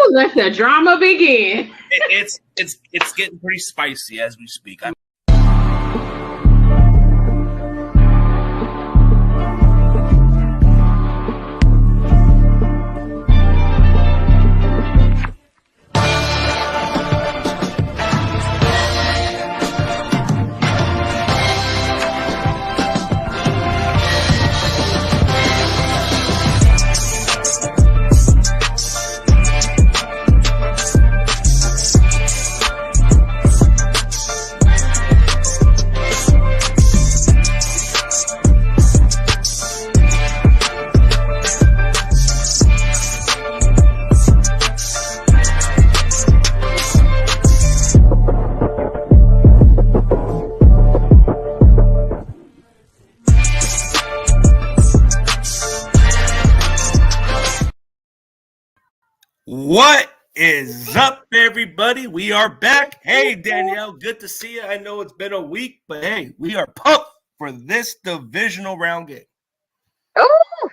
Ooh, let the drama begin. It's getting pretty spicy as we speak. What is up, everybody? We are back. Hey, Danielle, good to see you. I know it's been a week, but hey, we are pumped for this divisional round game. Oh,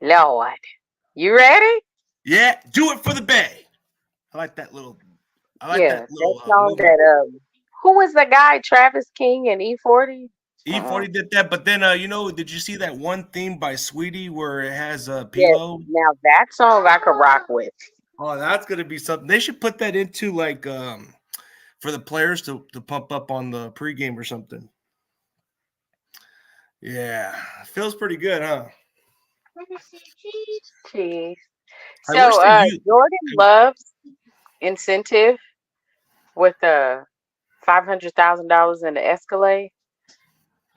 Lord. You ready? Yeah, do it for the Bay. I like that little. That song that who was the guy? Travis King and E40? E40 did that, but then did you see that one theme by Sweetie where it has a Yes, now that song I could rock with. Oh, that's gonna be something. They should put that into like for the players to pump up on the pregame or something. Yeah, feels pretty good, huh? Cheese. So Jordan Love's incentive with the $500,000 in the Escalade.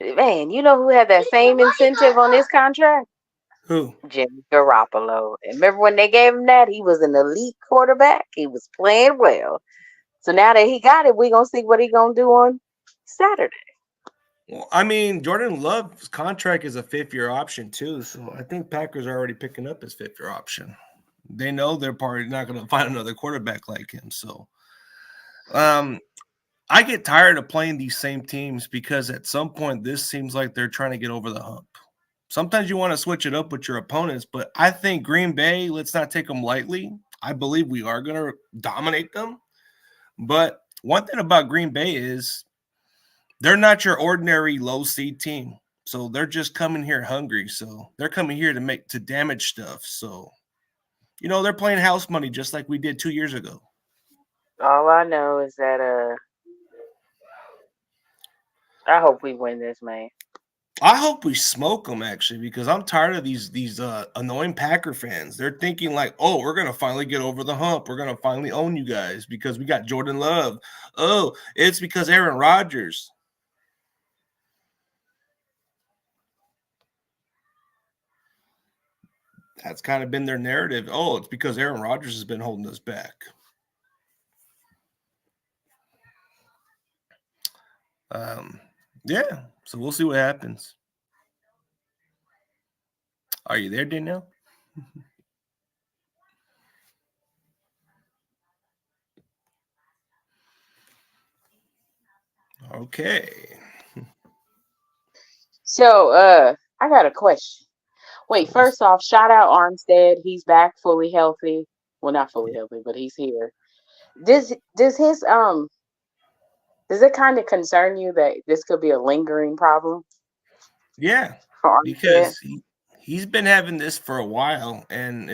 Man, you know who had that same incentive on this contract? Who? Jimmy Garoppolo. And remember when they gave him that? He was an elite quarterback. He was playing well. So now that he got it, we're going to see what he's going to do on Saturday. Well, I mean, Jordan Love's contract is a fifth-year option too, so I think Packers are already picking up his fifth-year option. They know they're probably not going to find another quarterback like him. So, I get tired of playing these same teams because at some point this seems like they're trying to get over the hump. Sometimes you want to switch it up with your opponents, but I think Green Bay, let's not take them lightly. I believe we are going to dominate them. But one thing about Green Bay is they're not your ordinary low seed team. So they're just coming here hungry. So they're coming here to damage stuff. So, they're playing house money just like we did 2 years ago. All I know is that I hope we win this, man. I hope we smoke them, actually, because I'm tired of these annoying Packer fans. They're thinking like, oh, we're going to finally get over the hump. We're going to finally own you guys because we got Jordan Love. Oh, it's because Aaron Rodgers. That's kind of been their narrative. Oh, it's because Aaron Rodgers has been holding us back. Yeah, so we'll see what happens. Are you there, Danielle? Okay. So, I got a question. Wait, first off, shout out Armstead. He's back fully healthy. Well, not fully healthy, but he's here. Does it kind of concern you that this could be a lingering problem? Yeah, because he's been having this for a while, and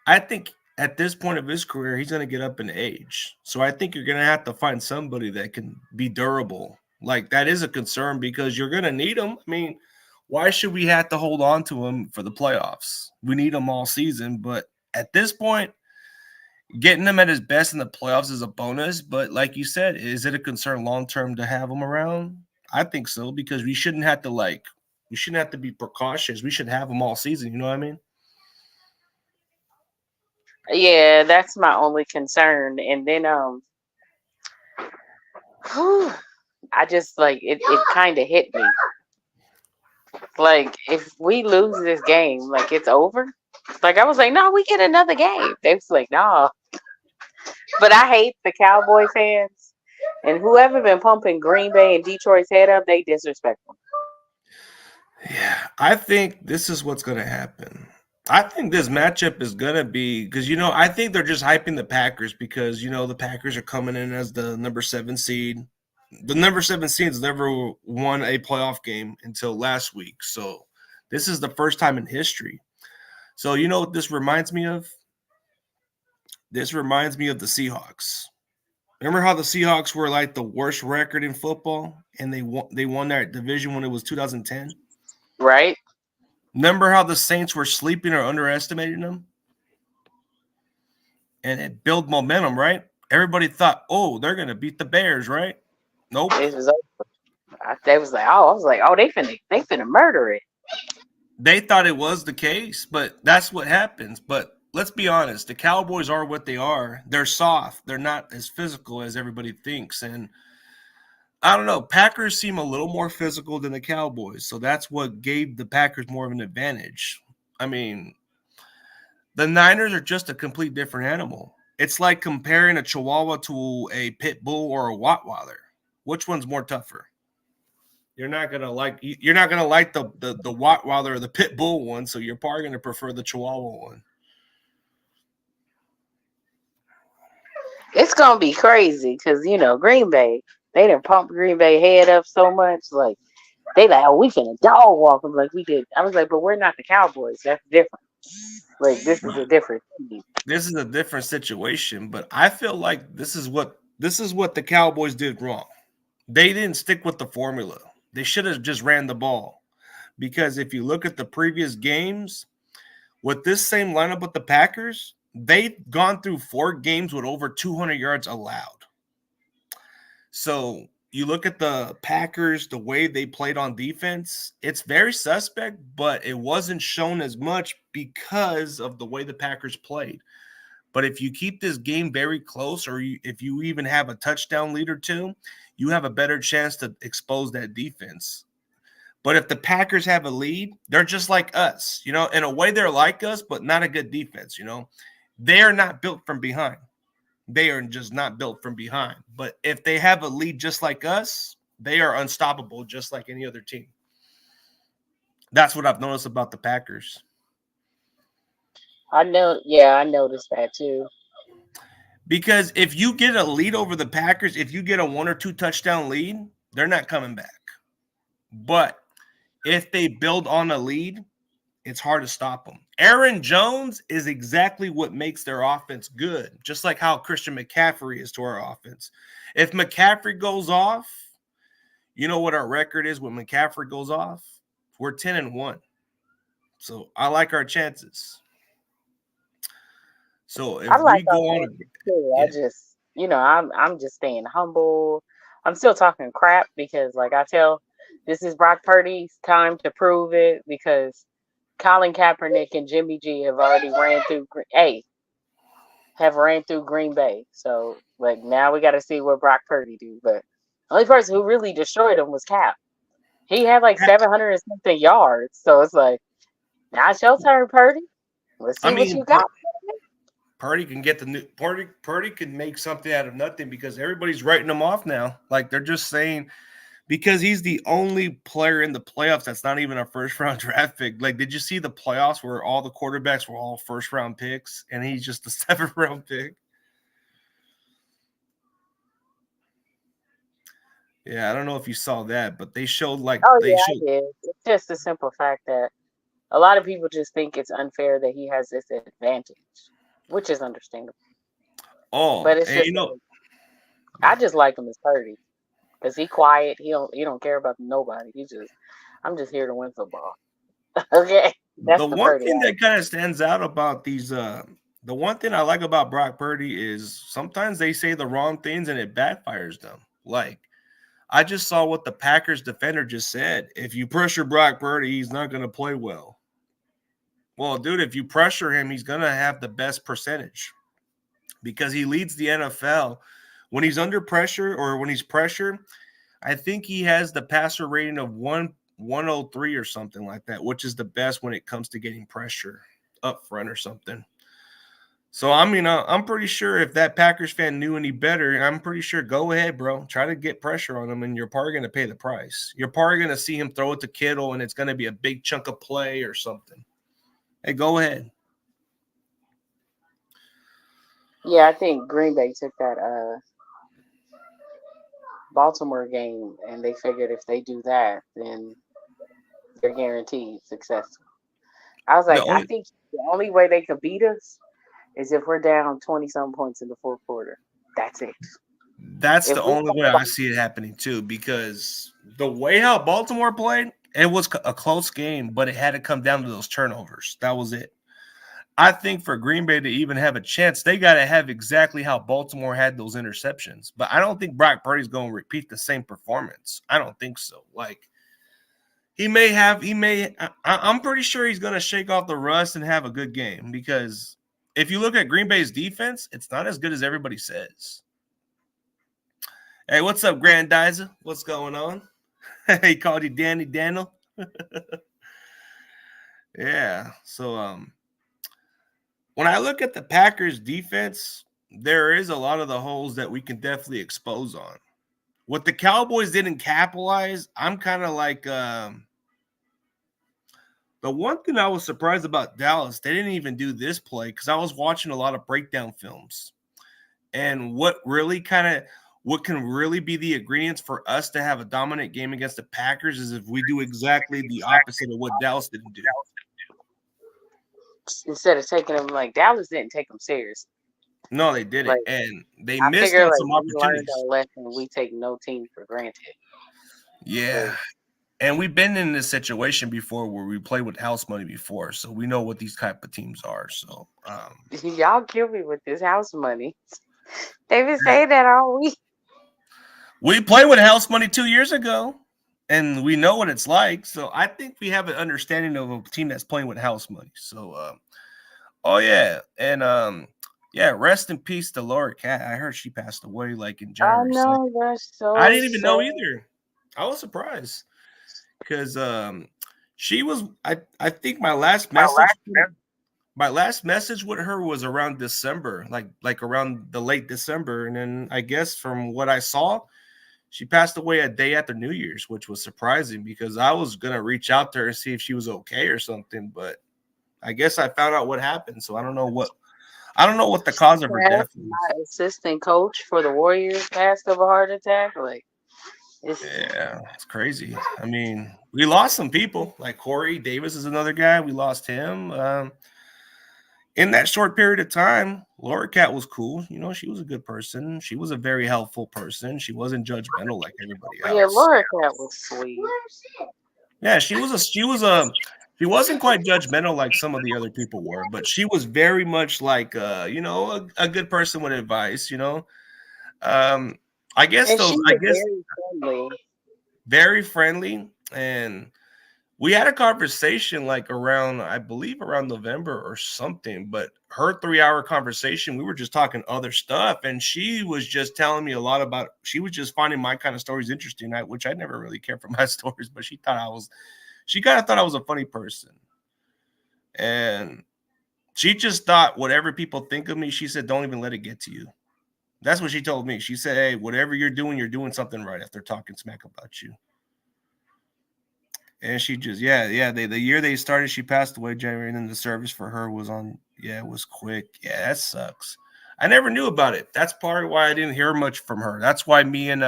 I think at this point of his career, he's going to get up in age. So I think you're going to have to find somebody that can be durable. Like, that is a concern because you're going to need him. I mean, why should we have to hold on to him for the playoffs? We need him all season, but at this point, getting him at his best in the playoffs is a bonus. But like you said, is it a concern long-term to have him around? I think so, because we shouldn't have to be precautious. We should have him all season. You know what I mean? Yeah, that's my only concern. And then I just like it kind of hit me. Like, if we lose this game, like, it's over. Like, I was like, no, we get another game. They was like, nah. But I hate the Cowboy fans. And whoever been pumping Green Bay and Detroit's head up, they disrespect them. Yeah, I think this is what's going to happen. I think this matchup is gonna be because I think they're just hyping the Packers because the Packers are coming in as the number 7 seed. The number 7 seeds never won a playoff game until last week, so this is the first time in history. So you know what this reminds me of? This reminds me of the Seahawks. Remember how the Seahawks were like the worst record in football, and they won that division when it was 2010. Right. Remember how the Saints were sleeping or underestimating them? And it built momentum, right? Everybody thought, oh, they're going to beat the Bears, right? Nope. It was over. They was like, oh, I was like, oh, they finna murder it. They thought it was the case, but that's what happens. But let's be honest, the Cowboys are what they are. They're soft. They're not as physical as everybody thinks. And I don't know, Packers seem a little more physical than the Cowboys. So that's what gave the Packers more of an advantage. I mean, the Niners are just a complete different animal. It's like comparing a Chihuahua to a Pit Bull or a Rottweiler. Which one's more tougher? You're not gonna like the Rottweiler or the Pit Bull one, so you're probably gonna prefer the Chihuahua one. It's gonna be crazy because Green Bay, they done pumped Green Bay head up so much, like they like, oh, we finna dog walk them like we did. I was like, but we're not the Cowboys. That's different. Like this is a different team. This is a different situation, but I feel like this is what the Cowboys did wrong. They didn't stick with the formula. They should have just ran the ball. Because if you look at the previous games, with this same lineup with the Packers, they've gone through 4 games with over 200 yards allowed. So you look at the Packers, the way they played on defense, it's very suspect, but it wasn't shown as much because of the way the Packers played. But if you keep this game very close, or if you even have a touchdown lead or two, you have a better chance to expose that defense. But if the Packers have a lead, they're just like us. In a way they're like us, but not a good defense. They're not built from behind. They are just not built from behind. But if they have a lead just like us, they are unstoppable just like any other team. That's what I've noticed about the Packers. I noticed that too. Because if you get a lead over the Packers, if you get a 1 or 2 touchdown lead, they're not coming back. But if they build on a lead, it's hard to stop them. Aaron Jones is exactly what makes their offense good, just like how Christian McCaffrey is to our offense. If McCaffrey goes off, you know what our record is when McCaffrey goes off? We're 10-1. So I like our chances. So if we go on, I just, I'm just staying humble. I'm still talking crap because, like I tell, this is Brock Purdy's time to prove it because Colin Kaepernick and Jimmy G have already ran through Green Bay. So like now we got to see what Brock Purdy do. But the only person who really destroyed him was Cap. He had like 700 and something yards. So it's like, now it's your turn, Purdy. Let's see what you got. Purdy can get the new Purdy can make something out of nothing because everybody's writing him off now. Like they're just saying because he's the only player in the playoffs that's not even a first-round draft pick. Like, did you see the playoffs where all the quarterbacks were all first-round picks and he's just a 7th-round pick? Yeah, I don't know if you saw that, but they showed like I did. It's just the simple fact that a lot of people just think it's unfair that he has this advantage, which is understandable. Oh, but it's just I just like him as Purdy because he quiet. He don't care about nobody. I'm just here to win football. Okay, that's the one thing that kind of stands out about these. The one thing I like about Brock Purdy is sometimes they say the wrong things and it backfires them. Like, I just saw what the Packers defender just said. If you pressure Brock Purdy, he's not going to play well. Well, dude, if you pressure him, he's going to have the best percentage because he leads the NFL. When he's under pressure or when he's pressured, I think he has the passer rating of 103 or something like that, which is the best when it comes to getting pressure up front or something. So, I mean, I'm pretty sure if that Packers fan knew any better, I'm pretty sure go ahead, bro. Try to get pressure on him, and you're probably going to pay the price. You're probably going to see him throw it to Kittle, and it's going to be a big chunk of play or something. Hey, go ahead. Yeah, I think Green Bay took that Baltimore game and they figured if they do that, then they're guaranteed successful. I was like, I think the only way they could beat us is if we're down 20 some points in the fourth quarter. That's it. That's the only way I see it happening too, because the way how Baltimore played, it was a close game, but it had to come down to those turnovers. That was it. I think for Green Bay to even have a chance, they got to have exactly how Baltimore had those interceptions. But I don't think Brock Purdy's going to repeat the same performance. I don't think so. Like, I'm pretty sure he's going to shake off the rust and have a good game, because if you look at Green Bay's defense, it's not as good as everybody says. Hey, what's up, Grandizer? What's going on? He called you Danny Daniel. Yeah. So when I look at the Packers defense, there is a lot of the holes that we can definitely expose on. What the Cowboys didn't capitalize, I'm kind of like the one thing I was surprised about Dallas, they didn't even do this play, because I was watching a lot of breakdown films. And what can really be the ingredients for us to have a dominant game against the Packers is if we do exactly the opposite of what Dallas didn't do. Instead of taking them, like, Dallas didn't take them serious. No, they didn't. Like, and they missed out some opportunities. We learned our lesson. We take no team for granted. Yeah. And we've been in this situation before where we played with house money before, so we know what these type of teams are. So y'all kill me with this house money. They've been saying that all week. We played with house money 2 years ago, and we know what it's like. So I think we have an understanding of a team that's playing with house money. So, oh yeah, and yeah, rest in peace to Laura Cat. I heard she passed away like in January. I know, that's so. I didn't even know either. I was surprised because she was. I think my last message with her was around December, like around the late December, and then I guess from what I saw, she passed away a day after New Year's, which was surprising because I was gonna reach out to her and see if she was okay or something, but I guess I found out what happened, so I don't know what the cause of her death was. My assistant coach for the Warriors passed of a heart attack. Like, it's crazy. I mean, we lost some people. Like Corey Davis is another guy. We lost him. In that short period of time, Laura Cat was cool. You know, she was a good person. She was a very helpful person. She wasn't judgmental like everybody else. Yeah, Laura Cat was sweet. Yeah, she wasn't quite judgmental like some of the other people were, but she was very much like a good person with advice, I guess very friendly, and we had a conversation like around November or something, but her 3-hour conversation, we were just talking other stuff, and she was just telling me a lot about, she was just finding my kind of stories interesting, which I never really cared for my stories, but she kind of thought I was a funny person. And she just thought whatever people think of me, she said, don't even let it get to you. That's what she told me. She said, hey, whatever you're doing something right if they're talking smack about you. And she just, the year they started, she passed away January, and then the service for her was it was quick. Yeah, that sucks. I never knew about it. That's part of why I didn't hear much from her. That's why me and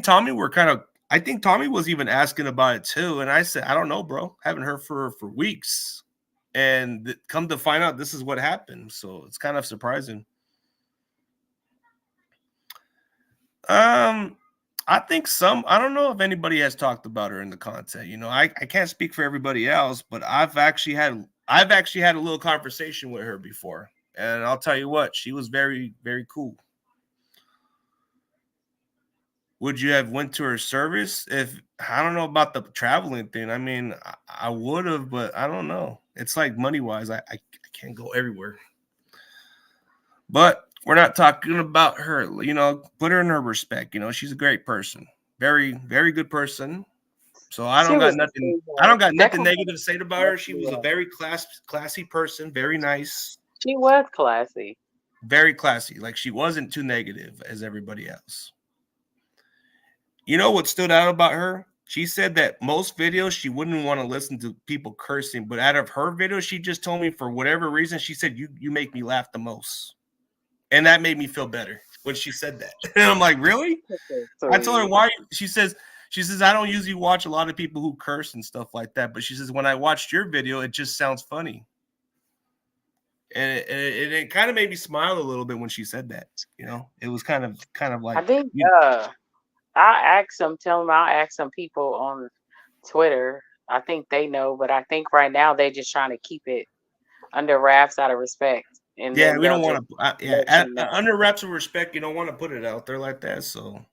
Tommy were kind of, I think Tommy was even asking about it too. And I said, I don't know, bro. Haven't heard for weeks. And come to find out, this is what happened. So it's kind of surprising. I think I don't know if anybody has talked about her in the content. I can't speak for everybody else, but I've actually had a little conversation with her before. And I'll tell you what, she was very, very cool. Would you have went to her service? I don't know about the traveling thing. I mean, I would have, but I don't know. It's like money-wise, I can't go everywhere. But we're not talking about her. Put her in her respect. She's a great person. Very, very good person. So I don't got nothing negative to say about her. She was a very classy person, very nice. She was classy. Very classy. Like, she wasn't too negative as everybody else. You know what stood out about her? She said that most videos she wouldn't want to listen to people cursing, but out of her videos, she just told me for whatever reason, she said, you make me laugh the most. And that made me feel better when she said that. And I'm like, really? I told her why. She says, I don't usually watch a lot of people who curse and stuff like that. But she says, when I watched your video, it just sounds funny. And it kind of made me smile a little bit when she said that. You know, it was kind of like. I think I'll ask some people on Twitter. I think they know, but I think right now they're just trying to keep it under wraps out of respect. And Yeah, then we don't they'll want just to. let you know. Under wraps of respect, you don't want to put it out there like that. So,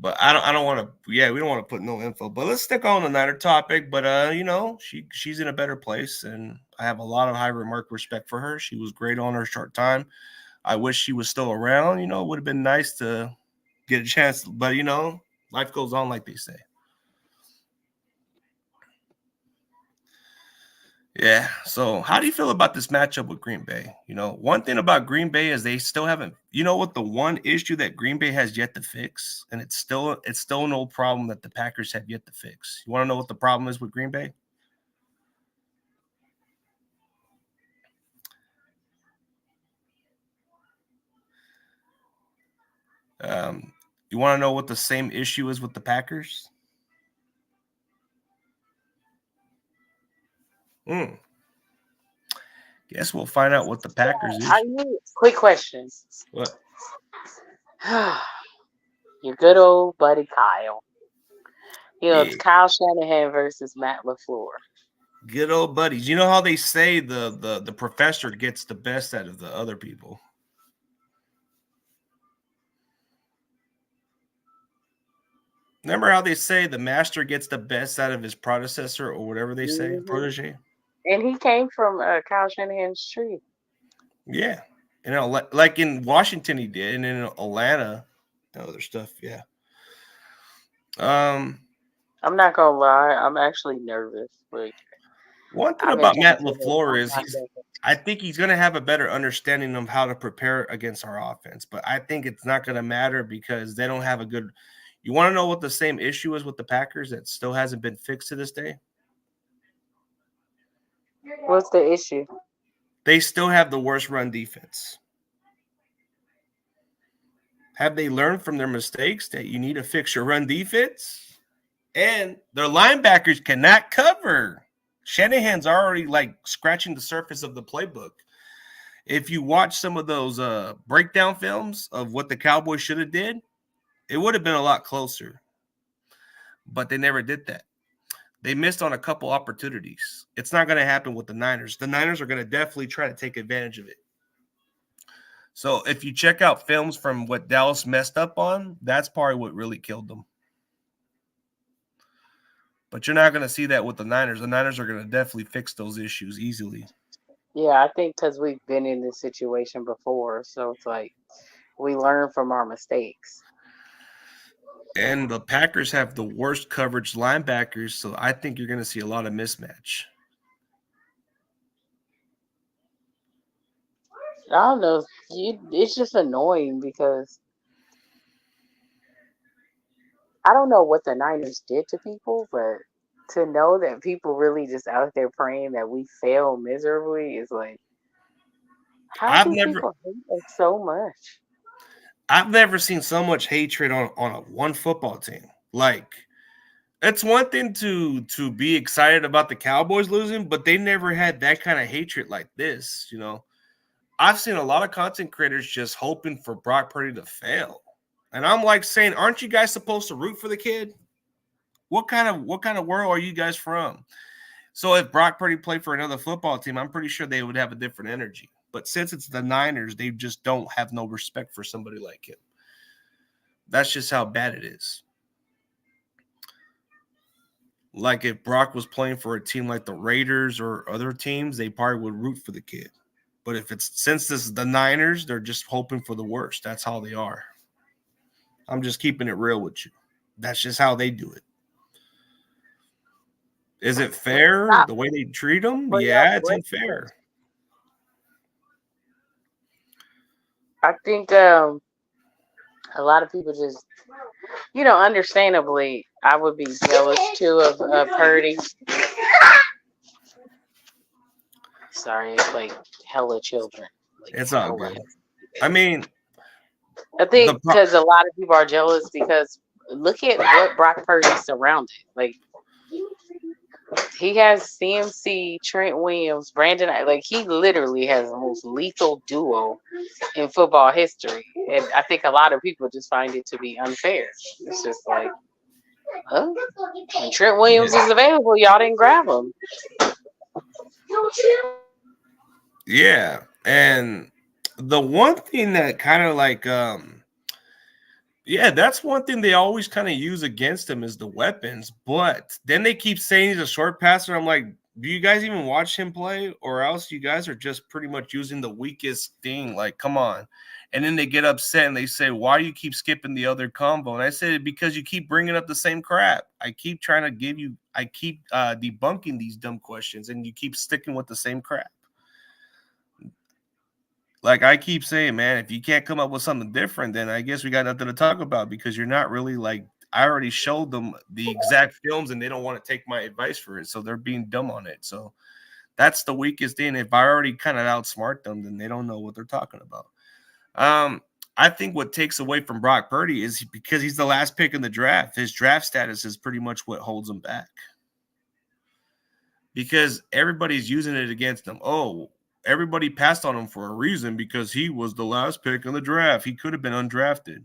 but I don't want to. Yeah, we don't want to put no info. But let's stick on another topic. But you know, she's in a better place, and I have a lot of high remark respect for her. She was great on her short time. I wish she was still around. You know, it would have been nice to get a chance. But you know, life goes on, like they say. Yeah. So, how do you feel about this matchup with Green Bay? You know, one thing about Green Bay is they still haven't. You know what? The one issue that Green Bay has yet to fix, and it's still no problem that the Packers have yet to fix. You want to know what the problem is with Green Bay? You want to know what the same issue is with the Packers? Guess we'll find out what the Packers is. Quick question. What? Your good old buddy Kyle. You know, it's Kyle Shanahan versus Matt LaFleur. Good old buddies. You know how they say the professor gets the best out of the other people. Remember how they say the master gets the best out of his predecessor or whatever they say, protege? And he came from Kyle Shanahan's tree. Yeah. You know, like in Washington he did, and in Atlanta, other stuff, yeah. I'm not gonna lie, I'm actually nervous. Like, one thing about Matt LaFleur is I think he's going to have a better understanding of how to prepare against our offense, but I think it's not going to matter because they don't have a good. You want to know what the same issue is with the Packers that still hasn't been fixed to this day? What's the issue? They still have the worst run defense. Have they learned from their mistakes that you need to fix your run defense? And their linebackers cannot cover. Shanahan's already like scratching the surface of the playbook. If you watch some of those breakdown films of what the Cowboys should have did, it would have been a lot closer. But they never did that. They missed on a couple opportunities. It's not going to happen with the Niners. The Niners are going to definitely try to take advantage of it. So if you check out films from what Dallas messed up on, that's probably what really killed them. But you're not going to see that with the Niners. The Niners are going to definitely fix those issues easily. Yeah, I think because we've been in this situation before. So it's like we learn from our mistakes. And the Packers have the worst coverage linebackers, so I think you're going to see a lot of mismatch. I don't know. It's just annoying because I don't know what the Niners did to people, but to know that people really just out there praying that we fail miserably is like, how do people hate us so much? I've never seen so much hatred on a one football team. Like, it's one thing to be excited about the Cowboys losing, but they never had that kind of hatred like this. You know, I've seen a lot of content creators just hoping for Brock Purdy to fail, and I'm like saying, aren't you guys supposed to root for the kid? What kind of world are you guys from? So if Brock Purdy played for another football team, I'm pretty sure they would have a different energy. But since it's the Niners, they just don't have no respect for somebody like him. That's just how bad it is. Like if Brock was playing for a team like the Raiders or other teams, they probably would root for the kid. But since this is the Niners, they're just hoping for the worst. That's how they are. I'm just keeping it real with you. That's just how they do it. Is it fair the way they treat them? Yeah, it's unfair. I think a lot of people just, understandably, I would be jealous too of Purdy. Sorry, it's like hella children. Like It's all hella. good. I mean, I think because a lot of people are jealous because look at what Brock Purdy surrounded. Like he has CMC, Trent Williams, Brandon. Like he literally has the most lethal duo in football history, and I think a lot of people just find it to be unfair. It's just like, huh? When Trent Williams is available, y'all didn't grab him. Yeah, and the one thing that kind of like yeah, that's one thing they always kind of use against him is the weapons. But then they keep saying he's a short passer. I'm like, do you guys even watch him play, or else you guys are just pretty much using the weakest thing? Like, come on. And then they get upset and they say, why do you keep skipping the other combo? And I said, because you keep bringing up the same crap. I keep trying to give you, I keep debunking these dumb questions, and you keep sticking with the same crap. Like I keep saying, man, if you can't come up with something different, then I guess we got nothing to talk about because you're not really like, I already showed them the exact films and they don't want to take my advice for it. So they're being dumb on it. So that's the weakest thing. If I already kind of outsmart them, then they don't know what they're talking about. I think what takes away from Brock Purdy is because he's the last pick in the draft. His draft status is pretty much what holds him back. Because everybody's using it against him. Oh, everybody passed on him for a reason because he was the last pick in the draft. He could have been undrafted.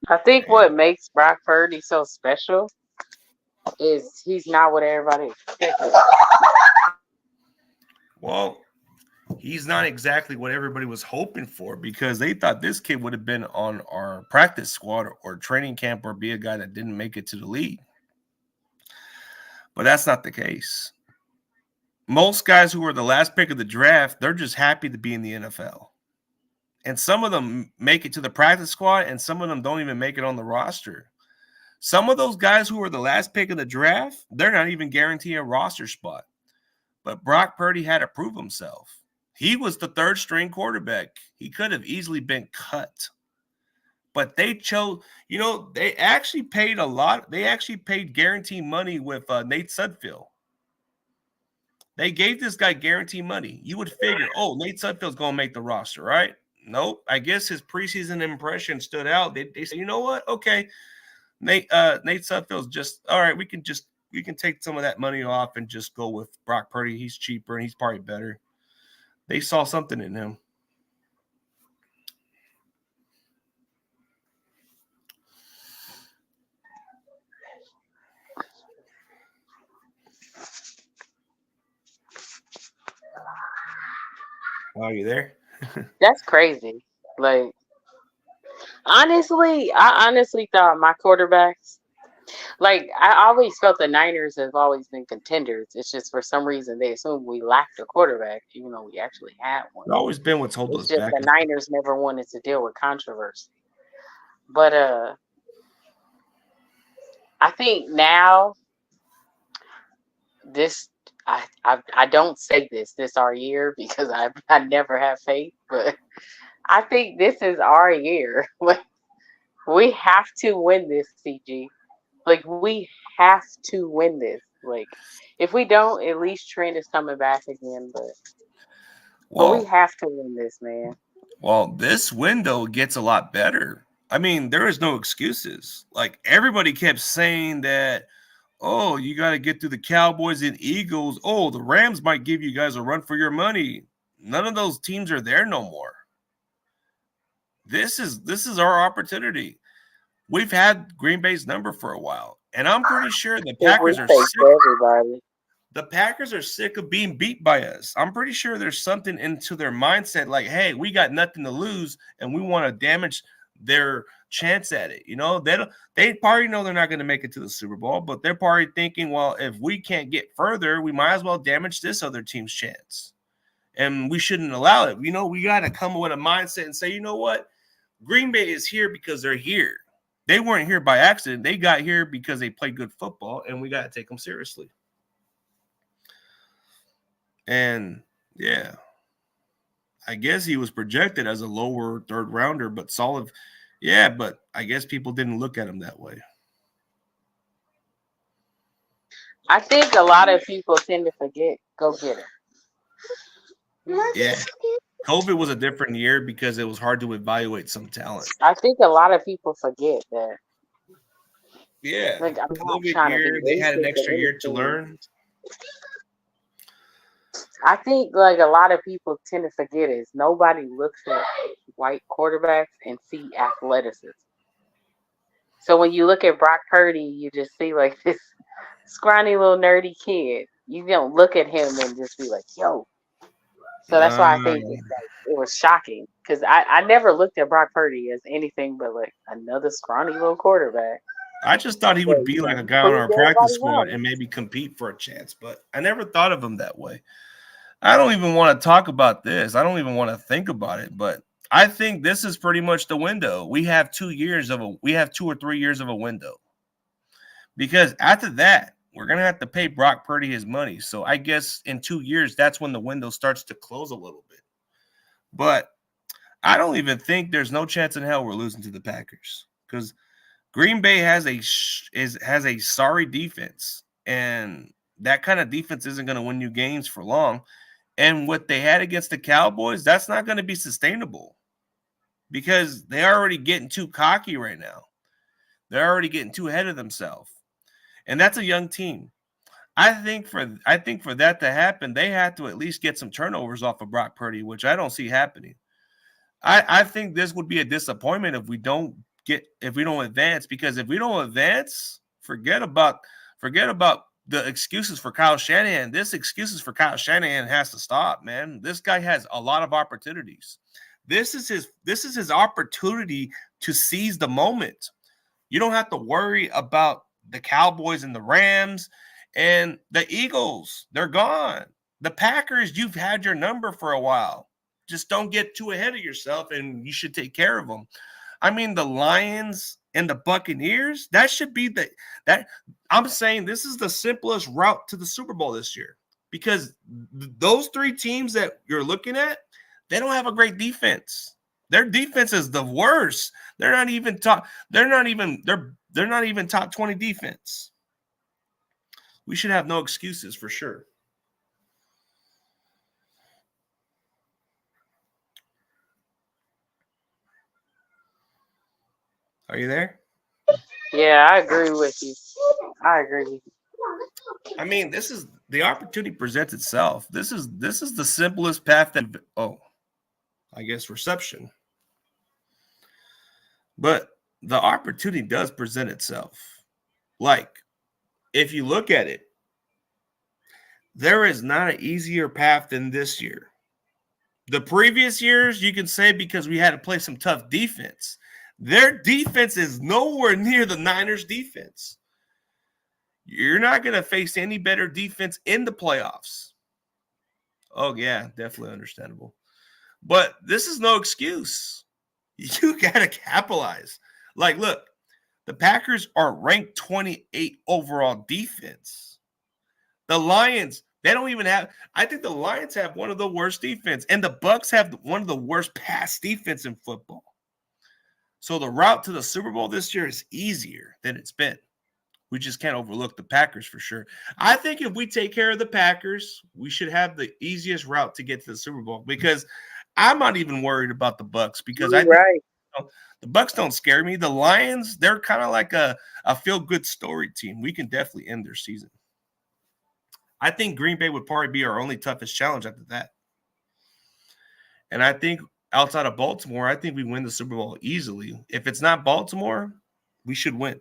I think what makes Brock Purdy so special is he's not what everybody expected. Well, he's not exactly what everybody was hoping for because they thought this kid would have been on our practice squad or training camp or be a guy that didn't make it to the league. But that's not the case. Most guys who were the last pick of the draft, they're just happy to be in the NFL. And some of them make it to the practice squad, and some of them don't even make it on the roster. Some of those guys who were the last pick of the draft, they're not even guaranteed a roster spot. But Brock Purdy had to prove himself. He was the third string quarterback. He could have easily been cut. But they chose, they actually paid a lot. They actually paid guaranteed money with Nate Sudfeld. They gave this guy guaranteed money. You would figure, oh, Nate Sudfeld's going to make the roster, right? Nope. I guess his preseason impression stood out. They said, you know what? Okay, Nate Sudfeld's just all right. We can take some of that money off and just go with Brock Purdy. He's cheaper and he's probably better. They saw something in him. Oh, you there? That's crazy. Like, honestly, I honestly thought my quarterbacks, like, I always felt the Niners have always been contenders. It's just for some reason they assumed we lacked a quarterback, even though we actually had one. It's always been what's holding us It's just back. the Niners never wanted to deal with controversy. But I think now this I don't say this our year because I never have faith, but I think this is our year. We have to win this, CG. Like we have to win this. Like if we don't, at least Trent is coming back again. But we have to win this, man. Well, this window gets a lot better. I mean, there is no excuses. Like everybody kept saying that, oh, you got to get through the Cowboys and Eagles. Oh, the Rams might give you guys a run for your money. None of those teams are there no more. This is our opportunity. We've had Green Bay's number for a while, and I'm pretty sure the Packers are sick. The Packers are sick of being beat by us. I'm pretty sure there's something into their mindset like, hey, we got nothing to lose, and we want to damage their chance at it. They probably know they're not going to make it to the Super Bowl, but they're probably thinking, well, if we can't get further, we might as well damage this other team's chance. And we shouldn't allow it. We got to come with a mindset and say, you know what? Green Bay is here because they're here. They weren't here by accident. They got here because they played good football, and we got to take them seriously. And, yeah, I guess he was projected as a lower third rounder, but solid. Yeah, but I guess people didn't look at him that way. I think a lot of people tend to forget. Go get him. Yeah. COVID was a different year because it was hard to evaluate some talent. I think a lot of people forget that. Yeah. Like, I'm not COVID trying to be year, they had an racist or extra year to anything. learn. I think like a lot of people tend to forget is nobody looks at white quarterbacks and see athleticism. So when you look at Brock Purdy, you just see like this scrawny little nerdy kid. You don't look at him and just be like, yo. So that's why I think it's like, it was shocking because I never looked at Brock Purdy as anything but like another scrawny little quarterback. I just thought he But would be you know, like a he guy on our proved practice everybody squad wrong. and maybe compete for a chance, but I never thought of him that way. I don't even want to talk about this. I don't even want to think about it, but I think this is pretty much the window. We have 2 or 3 years of a window. Because after that, we're going to have to pay Brock Purdy his money. So I guess in 2 years, that's when the window starts to close a little bit. But I don't even think there's no chance in hell we're losing to the Packers because Green Bay has a sorry defense, and that kind of defense isn't going to win you games for long. And what they had against the Cowboys, that's not going to be sustainable because they're already getting too cocky right now. They're already getting too ahead of themselves, and that's a young team. I think for that to happen, they have to at least get some turnovers off of Brock Purdy, which I don't see happening. I think this would be a disappointment if we don't advance, because if we don't advance, forget about the excuses for Kyle Shanahan. This excuses for Kyle Shanahan has to stop, man. This guy has a lot of opportunities. This is his opportunity to seize the moment. You don't have to worry about the Cowboys and the Rams and the Eagles. They're gone. The Packers, you've had your number for a while. Just don't get too ahead of yourself, and you should take care of them. I mean, the Lions and the Buccaneers, that should be that. I'm saying this is the simplest route to the Super Bowl this year, because those 3 teams that you're looking at, they don't have a great defense. Their defense is the worst. They're not even top 20 defense. We should have no excuses for sure. Are you there? Yeah, I agree with you. I agree. I mean, this is the opportunity presents itself. This is the simplest path that I guess reception. But the opportunity does present itself. Like, if you look at it, there is not an easier path than this year. The previous years, you can say because we had to play some tough defense. Their defense is nowhere near the Niners' defense. You're not going to face any better defense in the playoffs. Oh, yeah, definitely understandable. But this is no excuse. You got to capitalize. Like, look, the Packers are ranked 28 overall defense. The Lions, they don't even have – I think the Lions have one of the worst defense, and the Bucs have one of the worst pass defense in football. So the route to the Super Bowl this year is easier than it's been. We just can't overlook the Packers for sure. I think if we take care of the Packers, we should have the easiest route to get to the Super Bowl, because I'm not even worried about the Bucs, because I think the Bucs don't scare me. The Lions, they're kind of like a feel-good story team. We can definitely end their season. I think Green Bay would probably be our only toughest challenge after that. And I think outside of Baltimore, I think we win the Super Bowl easily. If it's not Baltimore, we should win.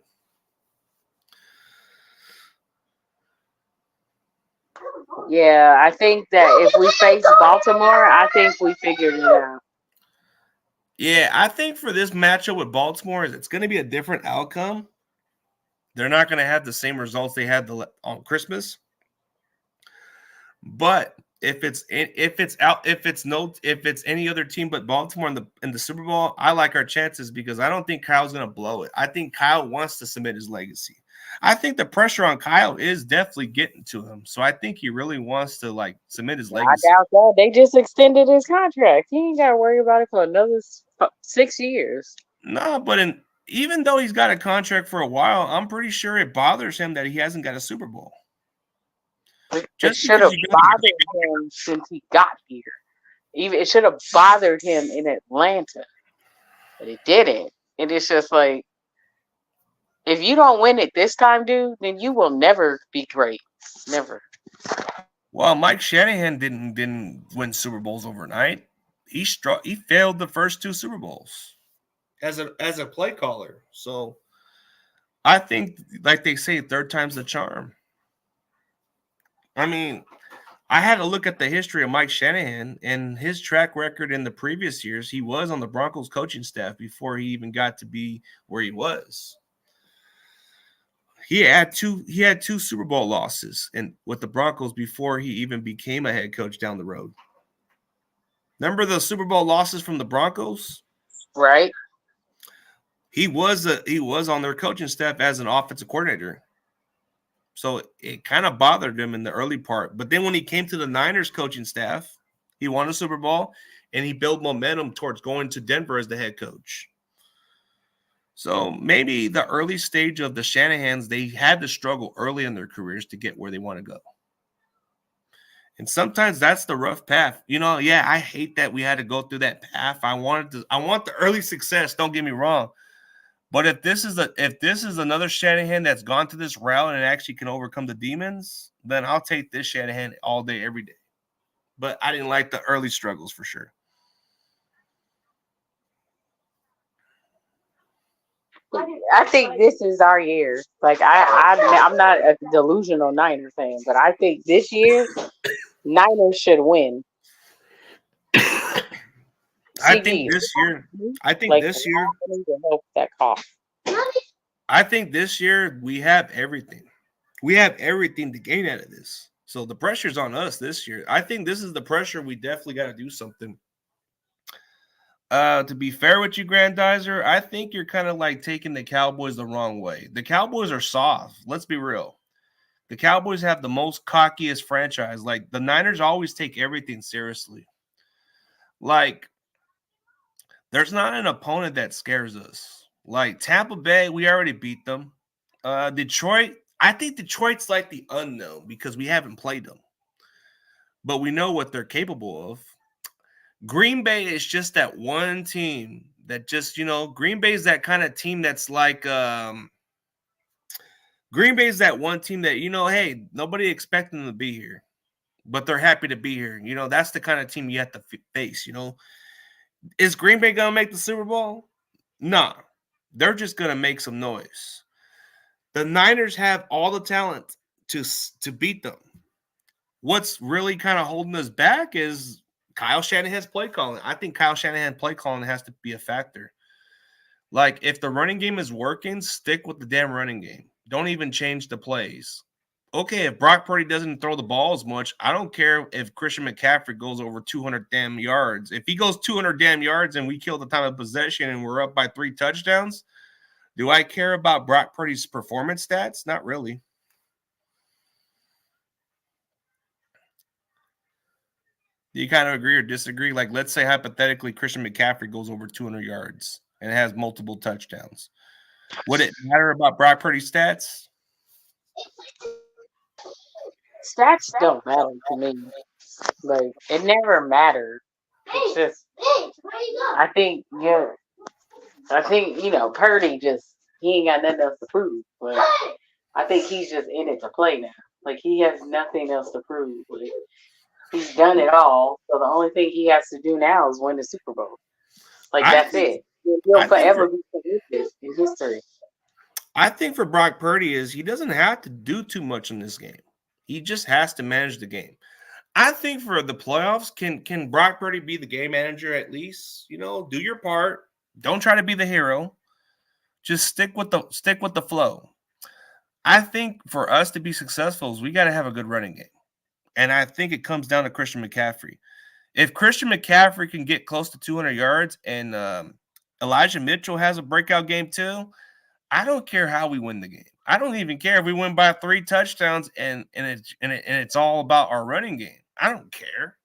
Yeah, I think that if we face Baltimore, I think we figured it out. Yeah, I think for this matchup with Baltimore, it's going to be a different outcome. They're not going to have the same results they had on Christmas. But if it's any other team but Baltimore in the Super Bowl, I like our chances, because I don't think Kyle's going to blow it. I think Kyle wants to cement his legacy. I think the pressure on Kyle is definitely getting to him. So I think he really wants to cement his legacy. I doubt that. They just extended his contract. He ain't got to worry about it for another 6 years. No, but even though he's got a contract for a while, I'm pretty sure it bothers him that he hasn't got a Super Bowl. It should have bothered him since he got here. Even it should have bothered him in Atlanta, but it didn't. And it's just like, if you don't win it this time, dude, then you will never be great. Never. Well, Mike Shanahan didn't win Super Bowls overnight. He failed the first 2 Super Bowls as a play caller. So I think, like they say, third time's the charm. I mean, I had to look at the history of Mike Shanahan and his track record in the previous years. He was on the Broncos coaching staff before he even got to be where he was. He had two Super Bowl losses with the Broncos before he even became a head coach down the road. Remember the Super Bowl losses from the Broncos? Right. He was on their coaching staff as an offensive coordinator. So it kind of bothered him in the early part. But then when he came to the Niners coaching staff, he won a Super Bowl and he built momentum towards going to Denver as the head coach. So maybe the early stage of the Shanahans, they had to struggle early in their careers to get where they want to go. And sometimes that's the rough path. Yeah, I hate that we had to go through that path. I want the early success, don't get me wrong. But if this is another Shanahan that's gone to this route and actually can overcome the demons, then I'll take this Shanahan all day, every day. But I didn't like the early struggles for sure. I think this is our year. Like I'm not a delusional Niner fan, but I think this year Niners should win. I think this year we have everything. We have everything to gain out of this. So the pressure's on us this year. I think this is the pressure. We definitely got to do something. To be fair with you, Grandizer, I think you're kind of like taking the Cowboys the wrong way. The Cowboys are soft. Let's be real. The Cowboys have the most cockiest franchise. Like, the Niners always take everything seriously. Like, there's not an opponent that scares us. Like, Tampa Bay, we already beat them. Detroit, I think Detroit's like the unknown because we haven't played them. But we know what they're capable of. Green Bay is just that one team that just, Green Bay is that kind of team that's like Green Bay is that one team that, hey, nobody expected them to be here, but they're happy to be here. That's the kind of team you have to face, Is Green Bay going to make the Super Bowl? Nah. They're just going to make some noise. The Niners have all the talent to beat them. What's really kind of holding us back is Kyle Shanahan's play calling. I think Kyle Shanahan's play calling has to be a factor. Like, if the running game is working, stick with the damn running game. Don't even change the plays. Okay, if Brock Purdy doesn't throw the ball as much, I don't care if Christian McCaffrey goes over 200 damn yards. If he goes 200 damn yards and we kill the time of possession and we're up by 3 touchdowns, do I care about Brock Purdy's performance stats? Not really. Do you kind of agree or disagree? Like, let's say hypothetically Christian McCaffrey goes over 200 yards and has multiple touchdowns. Would it matter about Brock Purdy's stats? Stats don't matter to me. Like, it never mattered. It's just, I think, Purdy he ain't got nothing else to prove. But I think he's just in it to play now. Like, he has nothing else to prove. Like, he's done it all. So the only thing he has to do now is win the Super Bowl. Like, that's it. He'll forever be connected in history. I think for Brock Purdy is he doesn't have to do too much in this game. He just has to manage the game. I think for the playoffs, can Brock Purdy be the game manager at least? Do your part. Don't try to be the hero. Just stick with the flow. I think for us to be successful, we got to have a good running game. And I think it comes down to Christian McCaffrey. If Christian McCaffrey can get close to 200 yards and Elijah Mitchell has a breakout game too, I don't care how we win the game. I don't even care if we win by 3 touchdowns and it's all about our running game. I don't care.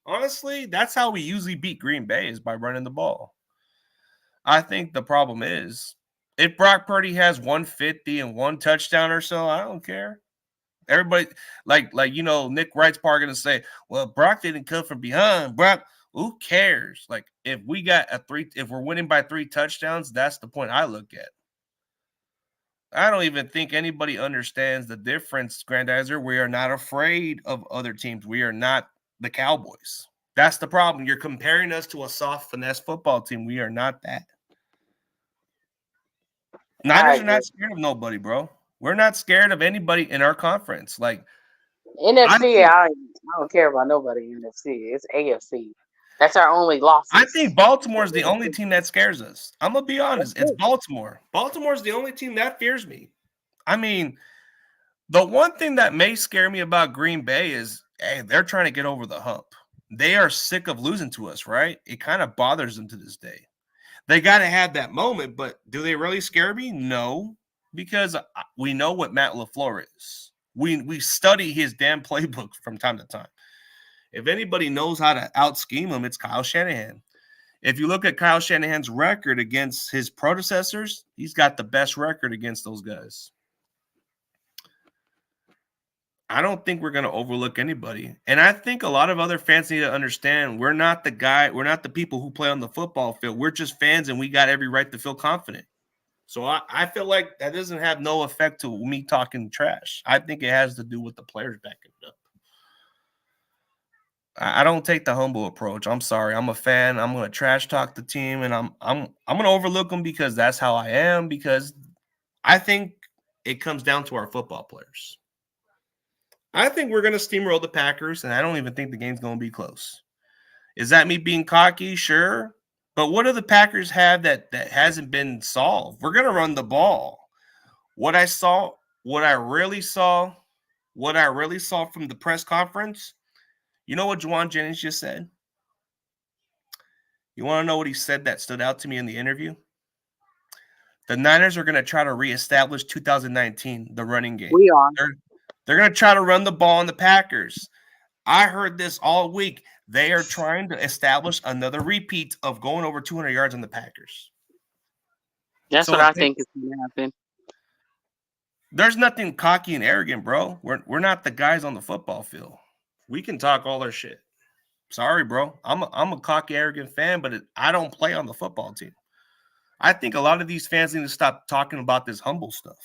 Honestly, that's how we usually beat Green Bay is by running the ball. I think the problem is if Brock Purdy has 150 and one touchdown or so, I don't care. Everybody, like Nick Wright's probably gonna say, "Well, Brock didn't come from behind." Brock, who cares? Like, if we got if we're winning by 3 touchdowns, that's the point I look at. I don't even think anybody understands the difference, Grandizer. We are not afraid of other teams. We are not the Cowboys. That's the problem. You're comparing us to a soft finesse football team. We are not that. Niners are not scared of nobody, bro. We're not scared of anybody in our conference. Like NFC, I don't care about nobody in NFC. It's AFC. That's our only loss. I think Baltimore is the only team that scares us. I'm gonna be honest. It's Baltimore. Baltimore is the only team that fears me. I mean, the one thing that may scare me about Green Bay is, hey, they're trying to get over the hump. They are sick of losing to us, right? It kind of bothers them to this day. They got to have that moment, but do they really scare me? No, because we know what Matt LaFleur is. We study his damn playbook from time to time. If anybody knows how to out-scheme him, it's Kyle Shanahan. If you look at Kyle Shanahan's record against his predecessors, he's got the best record against those guys. I don't think we're going to overlook anybody. And I think a lot of other fans need to understand we're not the people who play on the football field. We're just fans, and we got every right to feel confident. So I feel like that doesn't have no effect to me talking trash. I think it has to do with the players backing it up. I don't take the humble approach. I'm sorry. I'm a fan. I'm going to trash talk the team, and I'm going to overlook them because that's how I am, because I think it comes down to our football players. I think we're going to steamroll the Packers, and I don't even think the game's going to be close. Is that me being cocky? Sure. But what do the Packers have that hasn't been solved? We're going to run the ball. What I really saw from the press conference, you know what Juwan Jennings just said? You want to know what he said that stood out to me in the interview? The Niners are going to try to reestablish 2019, the running game. We are. They're going to try to run the ball on the Packers. I heard this all week. They are trying to establish another repeat of going over 200 yards on the Packers. That's what I think is going to happen. There's nothing cocky and arrogant, bro. We're not the guys on the football field. We can talk all our shit. Sorry, bro. I'm a cocky, arrogant fan, but I don't play on the football team. I think a lot of these fans need to stop talking about this humble stuff.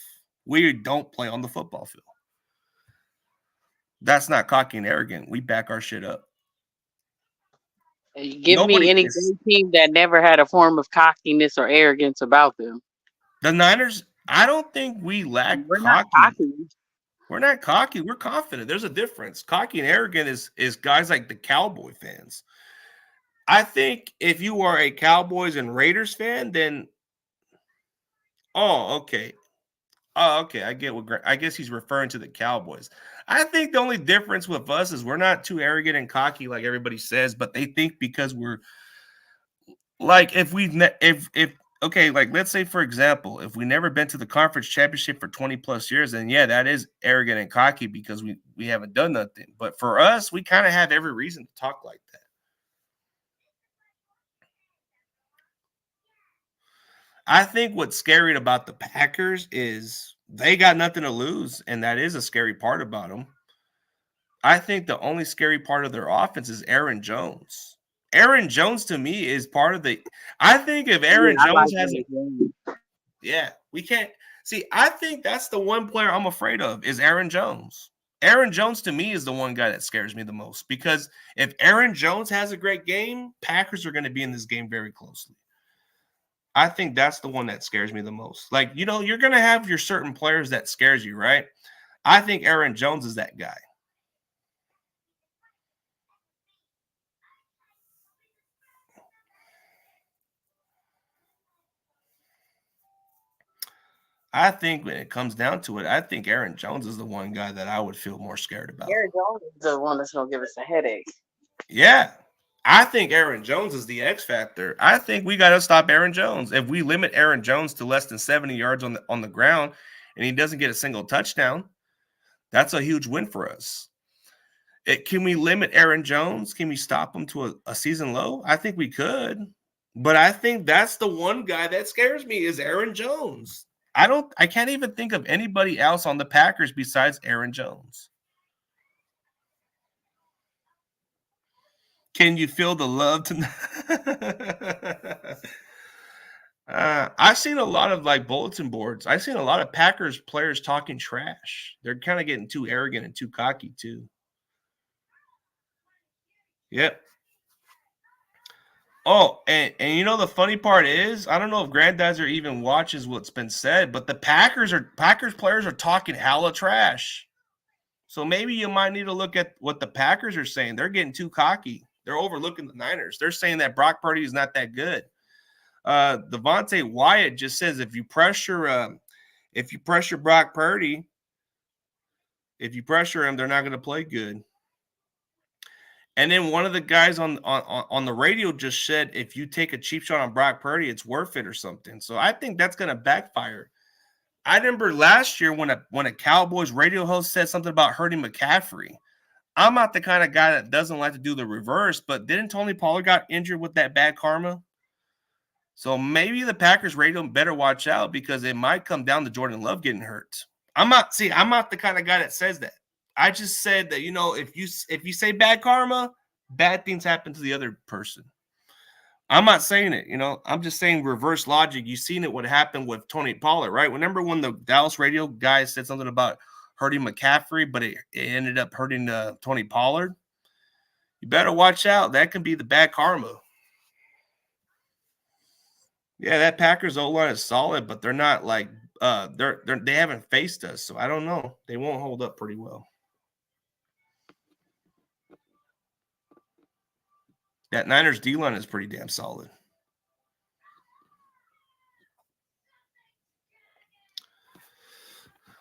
We don't play on the football field. That's not cocky and arrogant. We back our shit up. Give me any team that never had a form of cockiness or arrogance about them. The Niners, I don't think we lack We're not cocky. We're not cocky. We're confident. There's a difference. Cocky and arrogant is guys like the Cowboy fans. I think if you are a Cowboys and Raiders fan, then okay. Oh, okay. I guess he's referring to the Cowboys. I think the only difference with us is we're not too arrogant and cocky like everybody says, but they think because we're like let's say, for example, if we never been to the conference championship for 20 plus years, then yeah, that is arrogant and cocky because we haven't done nothing. But for us, we kind of have every reason to talk like that. I think what's scary about the Packers is they got nothing to lose, and that is a scary part about them. I think the only scary part of their offense is Aaron Jones. Aaron Jones, to me, is part of the – I think if Aaron Jones has – yeah, we can't – see, I think that's the one player I'm afraid of is Aaron Jones. Aaron Jones, to me, is the one guy that scares me the most because if Aaron Jones has a great game, Packers are going to be in this game very closely. I think that's the one that scares me the most. Like, you're going to have your certain players that scares you, right? I think Aaron Jones is that guy. I think when it comes down to it, I think Aaron Jones is the one guy that I would feel more scared about. Aaron Jones is the one that's going to give us a headache. Yeah. I think Aaron Jones is the X factor. I think we got to stop Aaron Jones. If we limit Aaron Jones to less than 70 yards on the ground and he doesn't get a single touchdown, that's a huge win for us. Can we limit Aaron Jones? Can we stop him to a season low? I think we could. But I think that's the one guy that scares me is Aaron Jones. I can't even think of anybody else on the Packers besides Aaron Jones. Can you feel the love tonight? I've seen a lot of like bulletin boards. I've seen a lot of Packers players talking trash. They're kind of getting too arrogant and too cocky too. Yep. Oh, and you know the funny part is, I don't know if Granddadzer even watches what's been said, but the Packers players are talking hella trash. So maybe you might need to look at what the Packers are saying. They're getting too cocky. They're overlooking the Niners. They're saying that Brock Purdy is not that good. Devontae Wyatt just says if you pressure Brock Purdy, if you pressure him, they're not going to play good. And then one of the guys on the radio just said, if you take a cheap shot on Brock Purdy, it's worth it or something. So I think that's going to backfire. I remember last year when a Cowboys radio host said something about hurting McCaffrey. I'm not the kind of guy that doesn't like to do the reverse, but didn't Tony Pollard got injured with that bad karma? So maybe the Packers radio better watch out because it might come down to Jordan Love getting hurt. I'm not the kind of guy that says that. I just said that, if you say bad karma, bad things happen to the other person. I'm not saying it, I'm just saying reverse logic. You've seen it what happened with Tony Pollard, right? Remember when the Dallas radio guy said something about hurting McCaffrey, but it ended up hurting Tony Pollard? You better watch out. That can be the bad karma. Yeah, that Packers O-line is solid, but they're not like they haven't faced us, so I don't know. They won't hold up pretty well. That Niners D-line is pretty damn solid.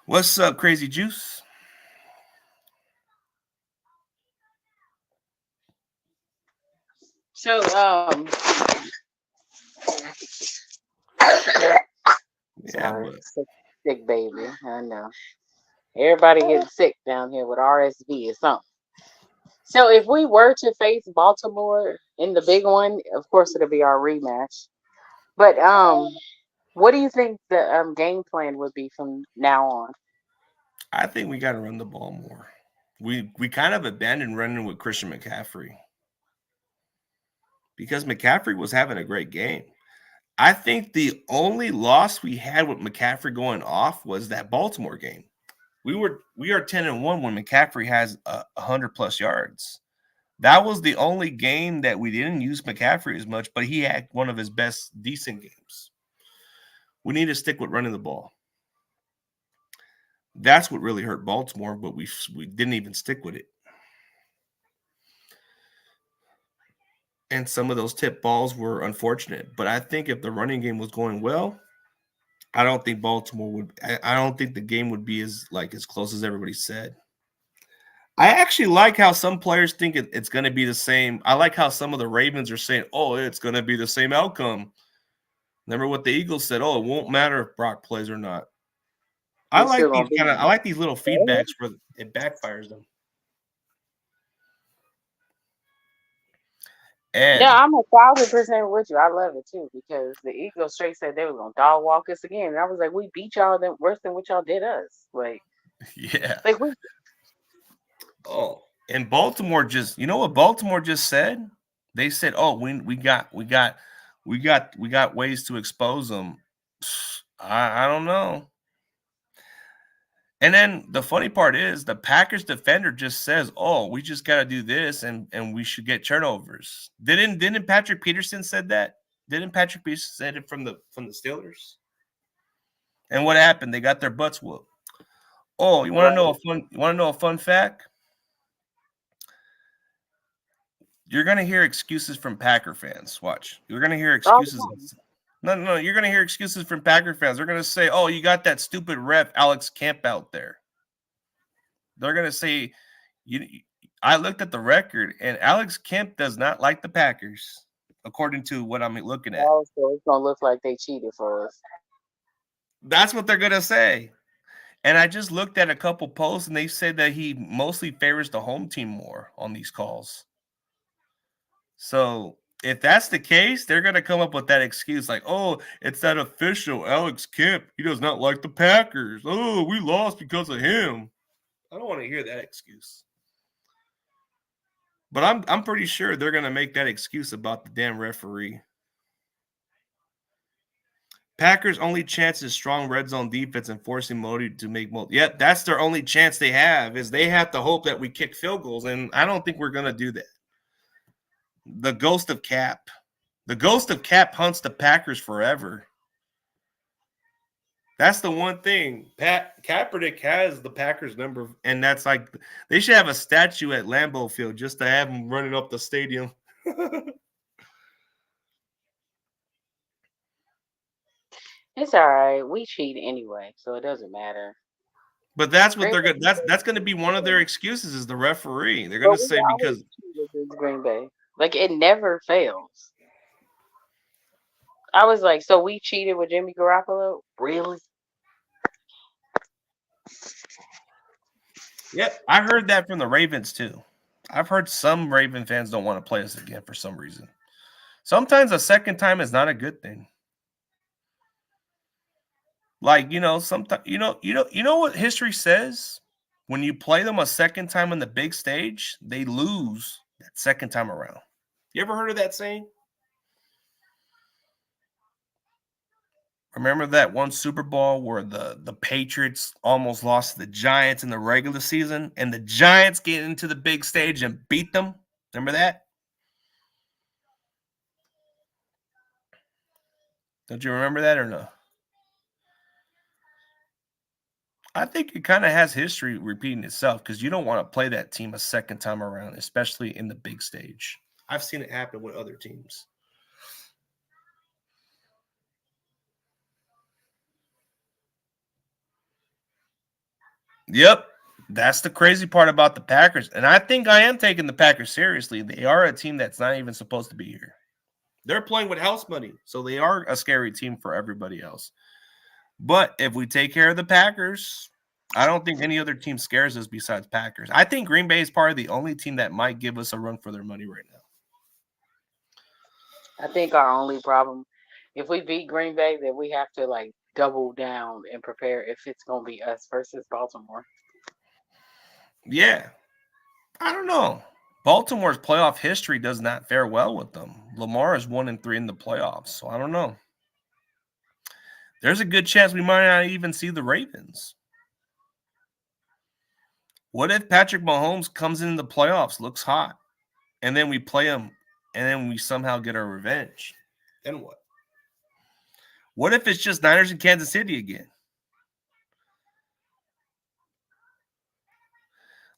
What's up, Crazy Juice? So, sorry, sick baby. I know. Everybody getting sick down here with RSV or something. So if we were to face Baltimore in the big one, of course it'll be our rematch. But what do you think the game plan would be from now on? I think we got to run the ball more. We kind of abandoned running with Christian McCaffrey because McCaffrey was having a great game. I think the only loss we had with McCaffrey going off was that Baltimore game. We are 10-1 when McCaffrey has 100+ yards. That was the only game that we didn't use McCaffrey as much, but he had one of his best decent games. We need to stick with running the ball. That's what really hurt Baltimore, but we didn't even stick with it. And some of those tip balls were unfortunate. But I think if the running game was going well, I don't think Baltimore would. I don't think the game would be as close as everybody said. I actually like how some players think it's going to be the same. I like how some of the Ravens are saying, "Oh, it's going to be the same outcome." Remember what the Eagles said? "Oh, it won't matter if Brock plays or not." I like these little feedbacks where it backfires them. And yeah, I'm 1,000% with you. I love it too because the Eagles straight said they were gonna dog walk us again, and I was like, we beat y'all worse than what y'all did us. Yeah. Oh, and Baltimore just, what Baltimore just said? They said, "Oh, we got ways to expose them." I don't know. And then the funny part is the Packers defender just says, "Oh, we just got to do this and we should get turnovers." Didn't Patrick Peterson said that? Didn't Patrick Peterson said it from the Steelers? And what happened? They got their butts whooped. Oh, you want to know a fun fact? You're going to hear excuses from Packer fans. Watch. You're going to hear excuses. No, you're going to hear excuses from Packer fans. They're going to say, "Oh, you got that stupid ref Alex Kemp out there." They're going to say, I looked at the record, and Alex Kemp does not like the Packers, according to what I'm looking at. Oh, so it's going to look like they cheated for us. That's what they're going to say. And I just looked at a couple posts, and they said that he mostly favors the home team more on these calls. So If that's the case, they're going to come up with that excuse like, oh, it's that official Alex Kipp. He does not like the Packers. Oh, we lost because of him. I don't want to hear that excuse. But I'm pretty sure they're going to make that excuse about the damn referee. Packers' only chance is strong red zone defense and forcing Modi to make multiple. Yep, that's their only chance they have is they have to hope that we kick field goals, and I don't think we're going to do that. The ghost of Cap. The ghost of Cap hunts the Packers forever. That's the one thing. Kaepernick has the Packers number, and that's like they should have a statue at Lambeau Field just to have him running up the stadium. It's all right. We cheat anyway, so it doesn't matter. But that's what they're going. That's going to be one of their excuses is the referee. They're going to say because Green Bay, like it never fails. I was like, so we cheated with Jimmy Garoppolo? Really? Yep, I heard that from the Ravens too. I've heard some Raven fans don't want to play us again for some reason. Sometimes a second time is not a good thing. Like, sometimes you know what history says? When you play them a second time on the big stage, they lose that second time around. You ever heard of that saying? Remember that one Super Bowl where the Patriots almost lost to the Giants in the regular season and the Giants get into the big stage and beat them? Remember that? Don't you remember that or no? I think it kind of has history repeating itself because you don't want to play that team a second time around, especially in the big stage. I've seen it happen with other teams. Yep. That's the crazy part about the Packers. And I think I am taking the Packers seriously. They are a team that's not even supposed to be here. They're playing with house money, so they are a scary team for everybody else. But if we take care of the Packers, I don't think any other team scares us besides Packers. I think Green Bay is probably the only team that might give us a run for their money right now. I think our only problem, if we beat Green Bay, then we have to like double down and prepare if it's going to be us versus Baltimore. Yeah. I don't know. Baltimore's playoff history does not fare well with them. Lamar is 1-3 in the playoffs, so I don't know. There's a good chance we might not even see the Ravens. What if Patrick Mahomes comes in the playoffs, looks hot, and then we play him, and then we somehow get our revenge? Then what? What if it's just Niners and Kansas City again?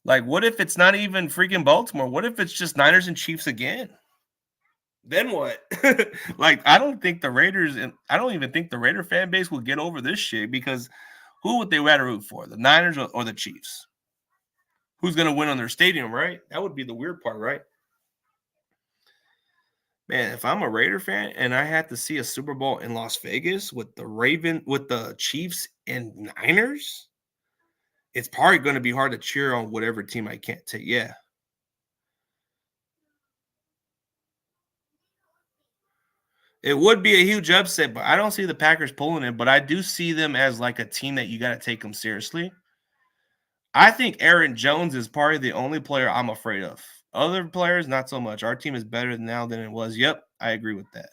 Like, what if it's not even freaking Baltimore? What if it's just Niners and Chiefs again? Then what? Like, I don't even think the Raider fan base will get over this shit because who would they rather root for? The Niners or the Chiefs? Who's going to win on their stadium, right? That would be the weird part, right? Man, if I'm a Raider fan and I had to see a Super Bowl in Las Vegas with the Chiefs and Niners, it's probably going to be hard to cheer on whatever team I can't take. Yeah. It would be a huge upset, but I don't see the Packers pulling it. But I do see them as like a team that you got to take them seriously. I think Aaron Jones is probably the only player I'm afraid of. Other players, not so much. Our team is better now than it was. Yep, I agree with that.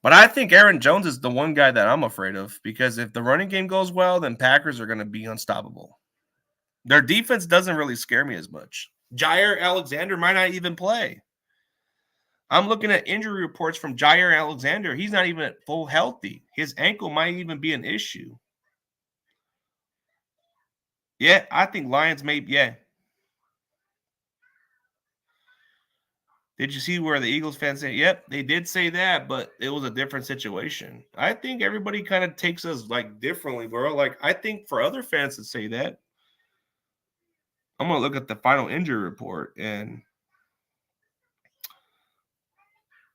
But I think Aaron Jones is the one guy that I'm afraid of because if the running game goes well, then Packers are going to be unstoppable. Their defense doesn't really scare me as much. Jair Alexander might not even play. I'm looking at injury reports from Jair Alexander. He's not even at full healthy. His ankle might even be an issue. Yeah, I think Lions may. Yeah. Did you see where the Eagles fans say, yep, they did say that, but it was a different situation. I think everybody kind of takes us like differently, bro. Like, I think for other fans to say that, I'm going to look at the final injury report and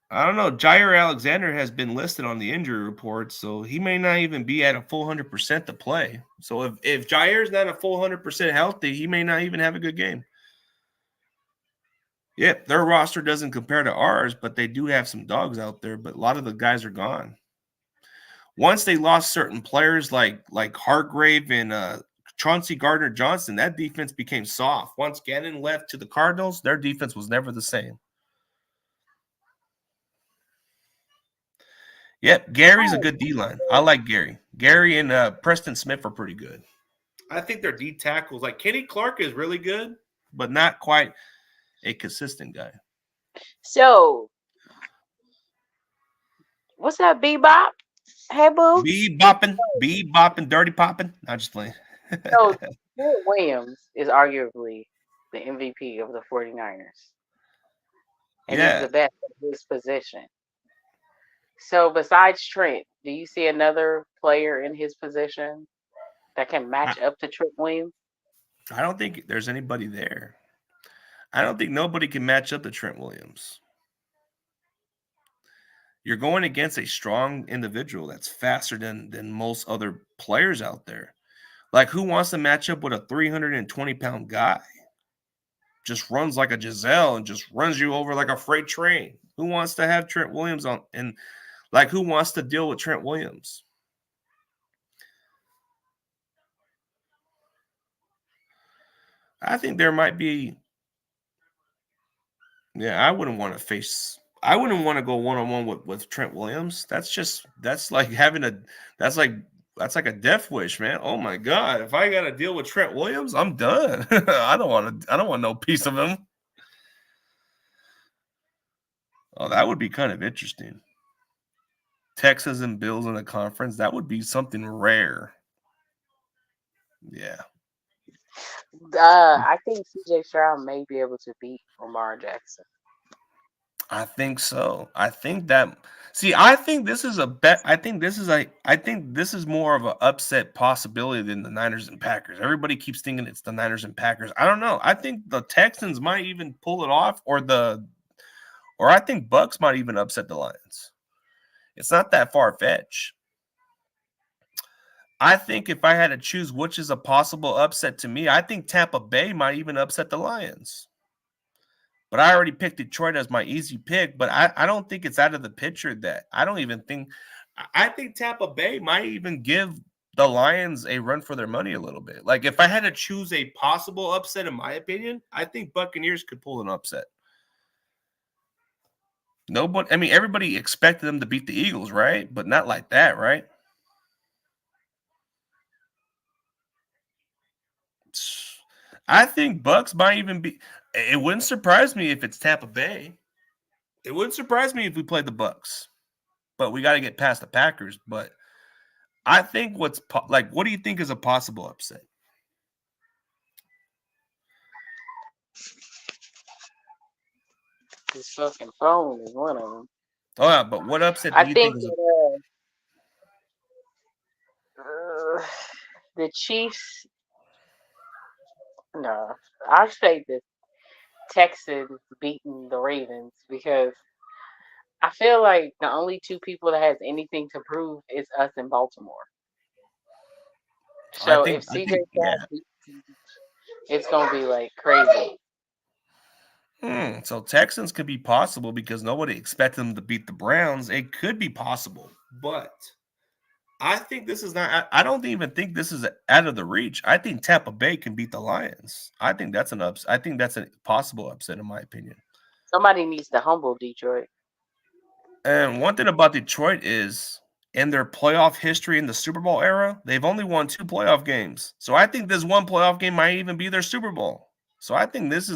I don't know. Jair Alexander has been listed on the injury report, so he may not even be at a full 100% to play. So if Jair's not a full 100% healthy, he may not even have a good game. Yep, their roster doesn't compare to ours, but they do have some dogs out there. But a lot of the guys are gone. Once they lost certain players like Hargrave and Chauncey Gardner-Johnson, that defense became soft. Once Gannon left to the Cardinals, their defense was never the same. Yep, Gary's a good D-line. I like Gary. Gary and Preston Smith are pretty good. I think their D tackles, like Kenny Clark is really good, but not quite a consistent guy. So, what's up, Bebop? Hey, boo. Be-bopping, dirty popping. I'm just playing. So, Trent Williams is arguably the MVP of the 49ers. And he's the best at his position. So, besides Trent, do you see another player in his position that can match up to Trent Williams? I don't think there's anybody there. I don't think nobody can match up to Trent Williams. You're going against a strong individual that's faster than most other players out there. Like, who wants to match up with a 320-pound guy? Just runs like a Giselle and just runs you over like a freight train. Who wants to have Trent Williams on? And like, who wants to deal with Trent Williams? I think there might be. Yeah, I wouldn't want to go one-on-one with Trent Williams. That's like a death wish, man. Oh my God. If I gotta deal with Trent Williams, I'm done. I don't want no piece of him. Oh, that would be kind of interesting. Texas and Bills in a conference, that would be something rare. Yeah. I think CJ Stroud may be able to beat Lamar Jackson. I think so. I think this is a bet. I think this is more of an upset possibility than the Niners and Packers. Everybody keeps thinking it's the Niners and Packers. I don't know. I think the Texans might even pull it off, or I think Bucks might even upset the Lions. It's not that far-fetched. I think if I had to choose which is a possible upset to me, I think Tampa Bay might even upset the Lions. But I already picked Detroit as my easy pick, but I don't think it's out of the picture that I think Tampa Bay might even give the Lions a run for their money a little bit. Like, if I had to choose a possible upset, in my opinion, I think Buccaneers could pull an upset. Everybody expected them to beat the Eagles, right? But not like that, right? I think Bucks might even be. It wouldn't surprise me if it's Tampa Bay. It wouldn't surprise me if we played the Bucks, but we got to get past the Packers. But I think what do you think is a possible upset? This fucking phone is one of them. Oh yeah, but what upset do you think is the Chiefs? No, I'll say the Texans beating the Ravens, because I feel like the only two people that has anything to prove is us in Baltimore. So if CJ beats, it's gonna be like crazy. So Texans could be possible because nobody expected them to beat the Browns. It could be possible, but I think this is not. I don't even think this is out of the reach. I think Tampa Bay can beat the Lions. I think that's I think that's a possible upset, in my opinion. Somebody needs to humble Detroit. And one thing about Detroit is, in their playoff history in the Super Bowl era, they've only won 2 playoff games. So I think this one playoff game might even be their Super Bowl. So I think this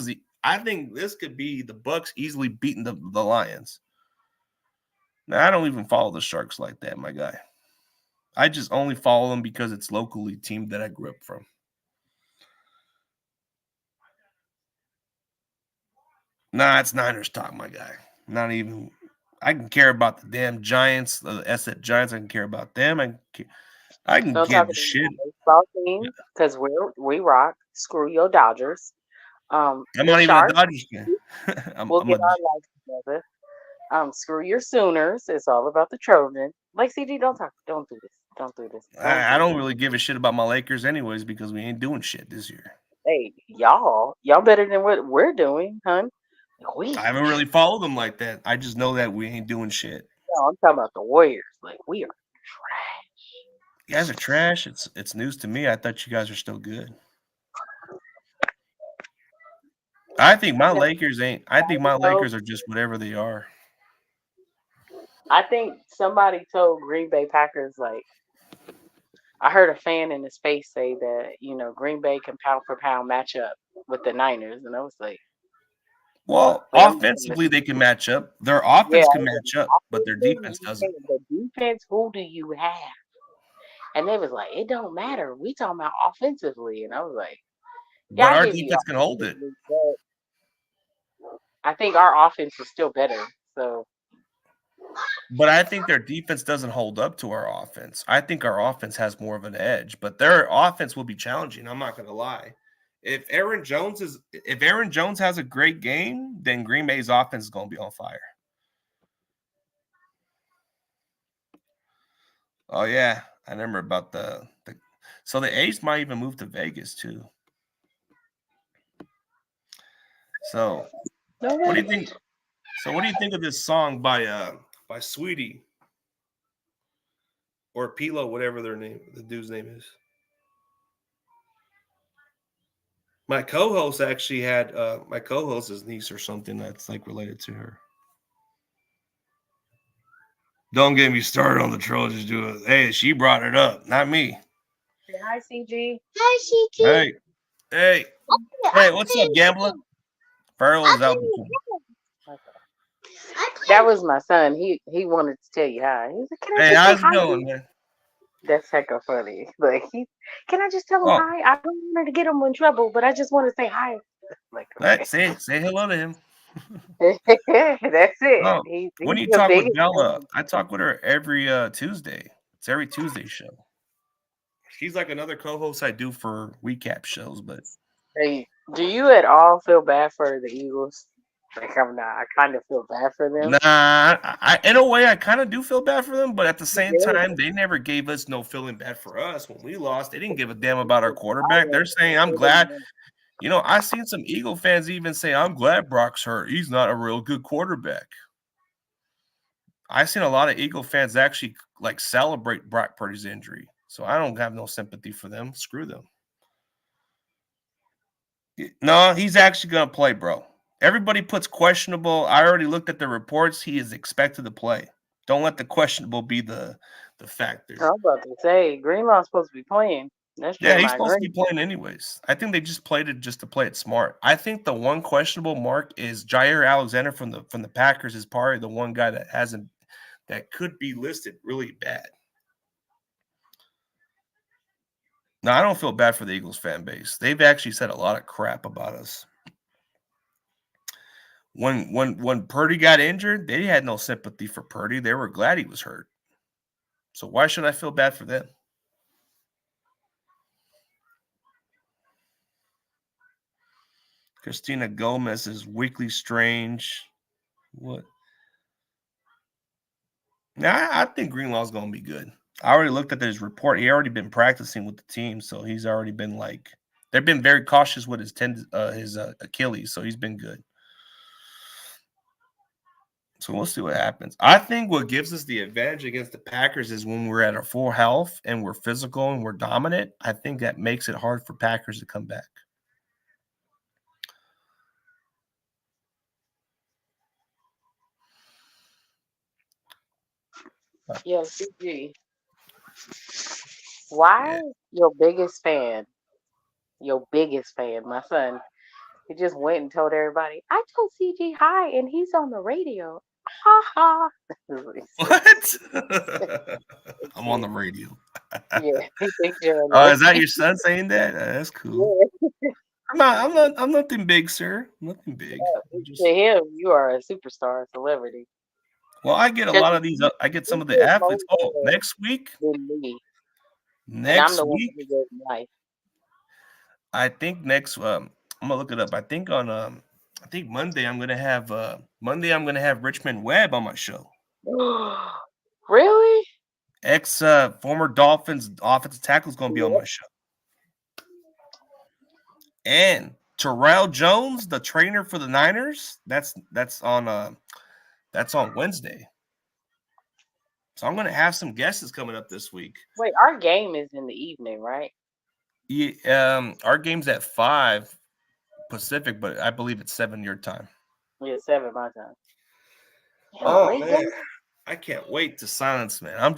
could be the Bucks easily beating the Lions. Now, I don't even follow the Sharks like that, my guy. I just only follow them because it's locally team that I grew up from. Nah, it's Niners talk, my guy. Not even. I can care about the damn Giants, the Asset Giants. I can care about them. I can give a shit. Baseball team, because we rock. Screw your Dodgers. I'm not even a Dodgers fan. We'll get our life together. Screw your Sooners. It's all about the Trojans. Like, CD, don't do this. I don't really give a shit about my Lakers anyways, because we ain't doing shit this year. Hey, y'all better than what we're doing, hun. I haven't really followed them like that. I just know that we ain't doing shit. No, I'm talking about the Warriors. Like, we are trash. You guys are trash. It's news to me. I thought you guys are still good. I think my Lakers ain't. I think my Lakers are just whatever they are. I think somebody told Green Bay Packers, like, I heard a fan in the space say that, Green Bay can pound for pound match up with the Niners. And I was like, well, offensively, they can match up. Their offense can match up, but their defense doesn't. The defense, who do you have? And they was like, it don't matter. We talking about offensively. And I was like, yeah, but our defense can hold it. I think our offense is still better. So, but I think their defense doesn't hold up to our offense. I think our offense has more of an edge, but their offense will be challenging. I'm not going to lie. If Aaron Jones has a great game, then Green Bay's offense is going to be on fire. Oh yeah, I remember about the so the A's might even move to Vegas too. So what do you think? So what do you think of this song by Sweetie or Pilo, whatever the dude's name is? My co-host actually had my co-host's niece or something that's like related to her. Don't get me started on the Trojans. Do it. Hey, she brought it up, not me. Say hi, CG. Hi, CG. Hey, what's up, Gambler? Farrell is out. That was my son. He wanted to tell you hi. He's like, "Hey, how's it going, man?" That's hecka funny. Like, can I just tell him hi? I don't want to get him in trouble, but I just want to say hi. Like, okay. Say hello to him. That's it. Oh, when you talk with Bella, I talk with her every Tuesday. It's every Tuesday show. She's like another co-host I do for recap shows. But hey, do you at all feel bad for the Eagles? Like, I kind of feel bad for them. Nah, in a way, I kind of do feel bad for them. But at the same time, they never gave us no feeling bad for us when we lost. They didn't give a damn about our quarterback. They're saying, "I'm glad." I've seen some Eagle fans even say, "I'm glad Brock's hurt. He's not a real good quarterback." I've seen a lot of Eagle fans actually like celebrate Brock Purdy's injury. So I don't have no sympathy for them. Screw them. No, he's actually going to play, bro. Everybody puts questionable. I already looked at the reports. He is expected to play. Don't let the questionable be the factor. I was about to say, Greenlaw's supposed to be playing. Yeah, he's supposed to be playing anyways. I think they just played it just to play it smart. I think the one questionable mark is Jair Alexander from the Packers is probably the one guy that could be listed really bad. No, I don't feel bad for the Eagles fan base. They've actually said a lot of crap about us. When Purdy got injured, they had no sympathy for Purdy. They were glad he was hurt. So why should I feel bad for them? Christina Gomez is weekly strange. What? Nah, I think Greenlaw's going to be good. I already looked at his report. He already been practicing with the team, so he's already been like they've been very cautious with his Achilles, so he's been good. So we'll see what happens. I think what gives us the advantage against the Packers is when we're at our full health and we're physical and we're dominant. I think that makes it hard for Packers to come back. Yeah, CG. Why your biggest fan, my son, he just went and told everybody, I told CG hi and he's on the radio. Ha ha. What? I'm on the radio. Yeah. Oh, is that your son saying that? That's cool. Yeah. I'm nothing big, sir. Nothing big. To him, you are a superstar, celebrity. Well, I get a lot of these. I get some of the athletes. Oh, next week. Next week. I think next. I'm gonna look it up. I think on I think Monday I'm gonna have Richmond Webb on my show. Really? Former Dolphins offensive tackle is gonna be on my show. And Terrell Jones, the trainer for the Niners. That's on Wednesday. So I'm gonna have some guesses coming up this week. Wait, our game is in the evening, right? Yeah, our game's at 5 Pacific, but I believe it's 7 your time. Yeah, 7 my time. Oh man, I can't wait to silence, man.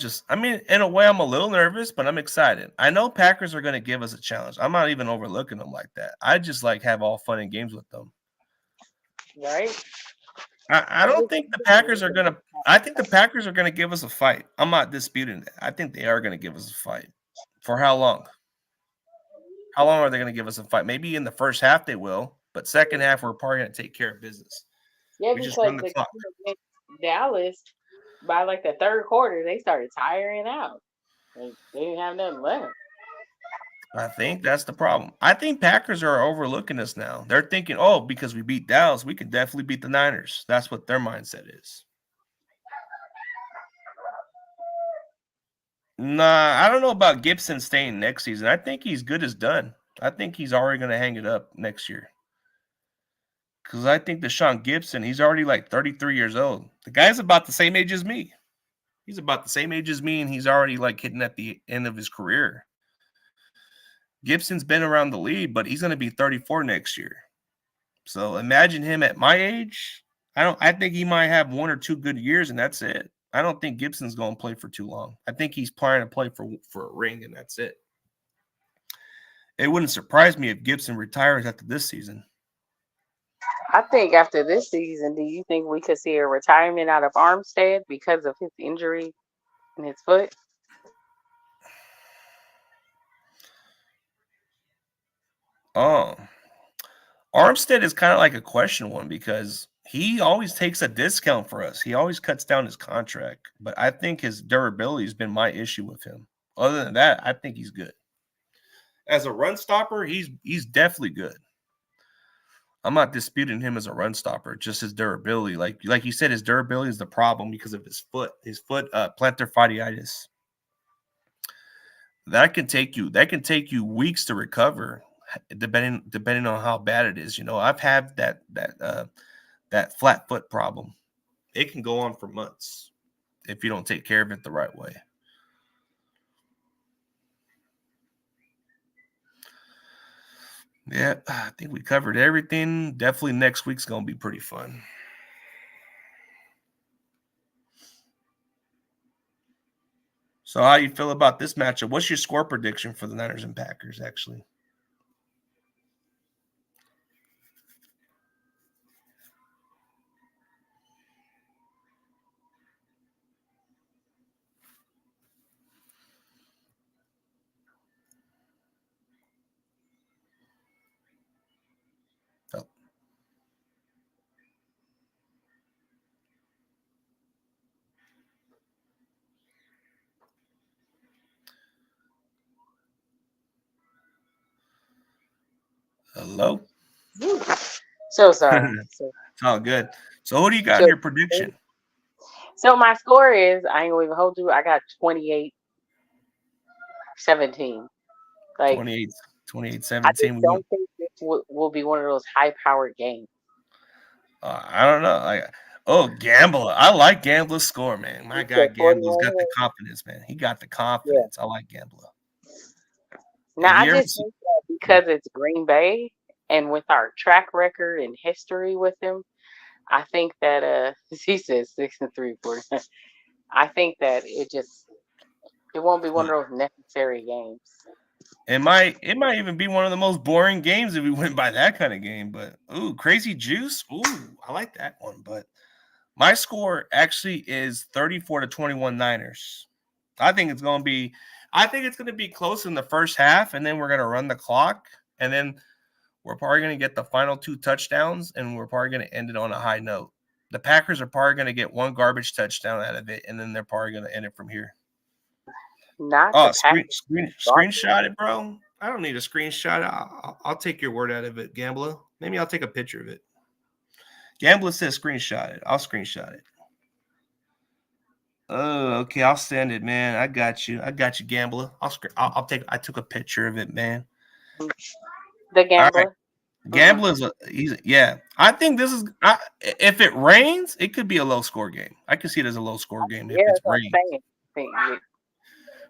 In a way, I'm a little nervous, but I'm excited. I know Packers are going to give us a challenge. I'm not even overlooking them like that. I just have all fun and games with them. Right? I don't think the Packers are going to. I think the Packers are going to give us a fight. I'm not disputing that. I think they are going to give us a fight. For how long? How long are they going to give us a fight? Maybe in the first half they will, but second half we're probably going to take care of business. Yeah, because the Dallas, by the third quarter, they started tiring out. They didn't have nothing left. I think that's the problem. I think Packers are overlooking us now. They're thinking, oh, because we beat Dallas, we can definitely beat the Niners. That's what their mindset is. Nah, I don't know about Gibson staying next season. I think he's good as done. I think he's already going to hang it up next year. Because I think Deshaun Gibson, he's already 33 years old. The guy's about the same age as me. He's about the same age as me, and he's already hitting at the end of his career. Gibson's been around the league, but he's going to be 34 next year. So imagine him at my age. I think he might have 1 or 2 good years, and that's it. I don't think Gibson's going to play for too long. I think he's planning to play for a ring, and that's it. It wouldn't surprise me if Gibson retires after this season. I think after this season, do you think we could see a retirement out of Armstead because of his injury in his foot? Armstead is kind of like a question one because he always takes a discount for us. He always cuts down his contract, but I think his durability has been my issue with him. Other than that, I think he's good. As a run stopper, he's definitely good. I'm not disputing him as a run stopper, just his durability. Like you said, his durability is the problem because of his foot. His foot, plantar fasciitis. That can take you weeks to recover, depending on how bad it is. I've had that flat foot problem. It can go on for months if you don't take care of it the right way. Yeah, I think we covered everything. Definitely next week's going to be pretty fun. So how you feel about this matchup? What's your score prediction for the Niners and Packers, actually? Oh. Hello? So sorry. It's all good. So who do you got in your prediction? So my score is, I ain't going to even hold you, I got 28-17. 28-17. I just don't think this will be one of those high-powered games. I don't know. Gambler. I like Gambler's score, man. My guy Gambler's got the confidence, man. He got the confidence. Yeah. I like Gambler. Now, I just think that because it's Green Bay and with our track record and history with them, I think that he says 6-3 for I think that it won't be one of those necessary games. It might even be one of the most boring games if we went by that kind of game. But Crazy Juice. I like that one. But my score actually is 34-21 Niners. I think it's going to be close in the first half, and then we're going to run the clock, and then we're probably going to get the final 2 touchdowns, and we're probably going to end it on a high note. The Packers are probably going to get 1 garbage touchdown out of it, and then they're probably going to end it from here. Screenshot it, bro. I don't need a screenshot. I'll take your word out of it, Gambler. Maybe I'll take a picture of it. Gambler says screenshot it. I'll screenshot it. Oh, okay. I'll send it, man. I got you, Gambler. I took a picture of it, man. The Gambler. Gamblers, I think this is. If it rains, it could be a low score game. I can see it as a low score game if it's rain.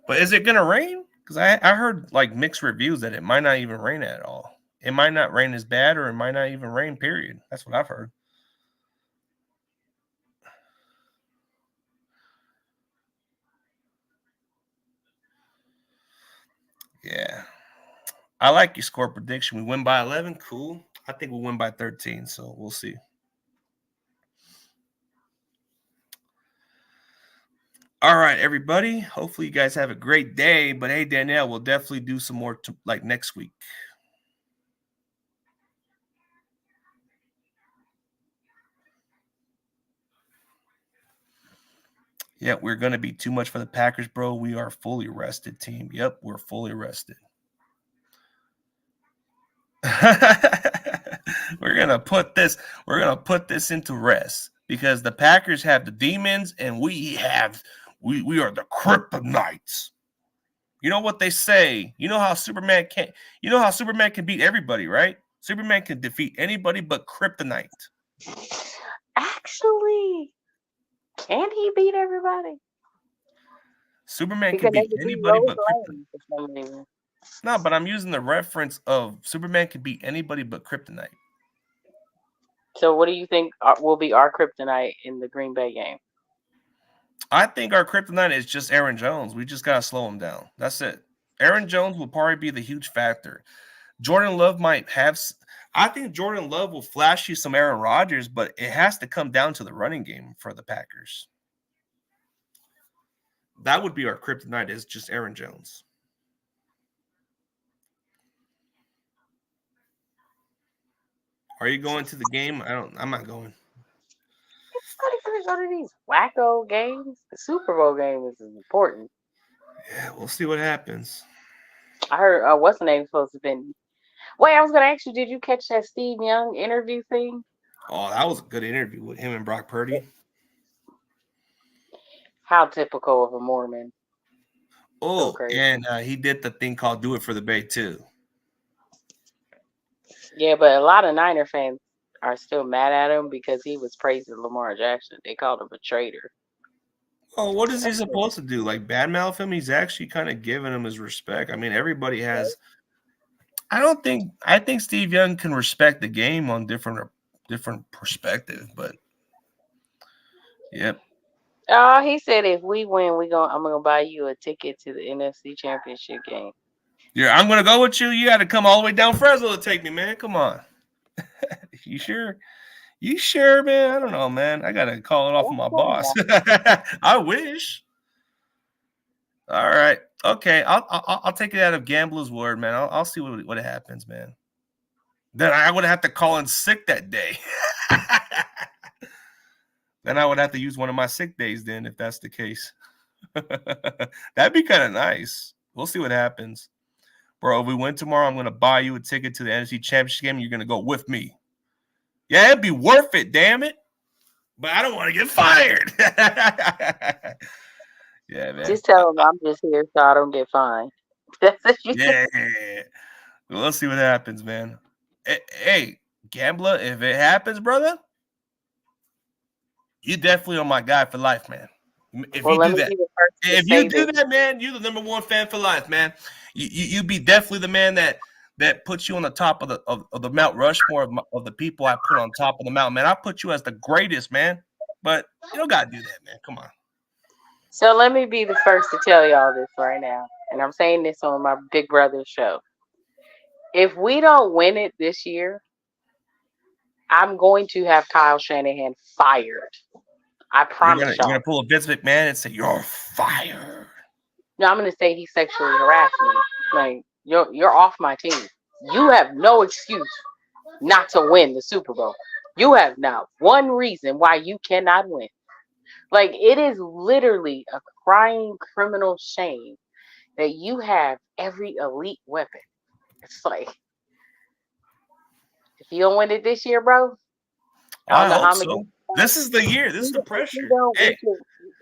But is it gonna rain? Because I heard like mixed reviews that it might not even rain at all. It might not rain as bad, or it might not even rain. Period. That's what I've heard. Yeah. I like your score prediction. We win by 11. Cool. I think we'll win by 13, so we'll see. All right, everybody. Hopefully you guys have a great day. But hey, Danielle, we'll definitely do some more like next week. Yeah, we're going to be too much for the Packers, bro. We are fully rested, team. Yep, we're fully rested. We're gonna put this into rest because the Packers have the demons and we are the kryptonites. You know what they say? You know how Superman can beat everybody, right? Superman can defeat anybody but kryptonite. Actually, can he beat everybody? Superman can beat anybody but kryptonite. No, but I'm using the reference of Superman can beat anybody but kryptonite. So what do you think will be our kryptonite in the Green Bay game? I think our kryptonite is just Aaron Jones. We just got to slow him down. That's it. Aaron Jones will probably be the huge factor. Jordan Love might have – I think Jordan Love will flash you some Aaron Rodgers, but it has to come down to the running game for the Packers. That would be our kryptonite is just Aaron Jones. Are you going to the game? I'm not going. Everybody's gonna go to these wacko games. The Super Bowl game is important. Yeah, we'll see what happens. I heard what's the name supposed to be? Wait, I was gonna ask you, did you catch that Steve Young interview thing? Oh, that was a good interview with him and Brock Purdy. How typical of a Mormon. Oh, so and he did the thing called "Do It for the Bay" too. Yeah, but a lot of Niner fans are still mad at him because he was praising Lamar Jackson. They called him a traitor. Oh, what is he supposed to do? Like badmouth him? He's actually kind of giving him his respect. I mean, everybody has. I think Steve Young can respect the game on different perspective, but yep. Oh, he said if we win, I'm gonna buy you a ticket to the NFC Championship game. Yeah, I'm gonna go with you. You got to come all the way down Fresno to take me, man. Come on. You sure? You sure, man? I don't know, man. I gotta call it off of my boss. I wish. All right. Okay. I'll take it out of Gambler's word, man. I'll see what happens, man. Then I would have to call in sick that day. Then I would have to use one of my sick days then if that's the case. That'd be kind of nice. We'll see what happens. Bro, if we win tomorrow, I'm going to buy you a ticket to the NFC Championship game. And you're going to go with me. Yeah, it'd be worth it, damn it. But I don't want to get fired. Yeah, man. Just tell them I'm just here so I don't get fined. Yeah. We'll see what happens, man. Hey, Gambler, if it happens, brother, you definitely are my guy for life, man. If you do that, man, you're the number one fan for life, man. You be definitely the man that puts you on the top of the Mount Rushmore of the people I put on top of the mountain, man. I put you as the greatest, man. But you don't gotta do that, man. Come on. So let me be the first to tell y'all this right now, and I'm saying this on my Big Brother show. If we don't win it this year, I'm going to have Kyle Shanahan fired. I promise y'all. You're gonna pull a Vince McMahon and say you're fired. No, I'm gonna say he sexually harassed me. Like you're off my team. You have no excuse not to win the Super Bowl. You have not one reason why you cannot win. Like it is literally a crying criminal shame that you have every elite weapon. It's like if you don't win it this year, bro. I hope so. This is the year. This is the pressure. Hey.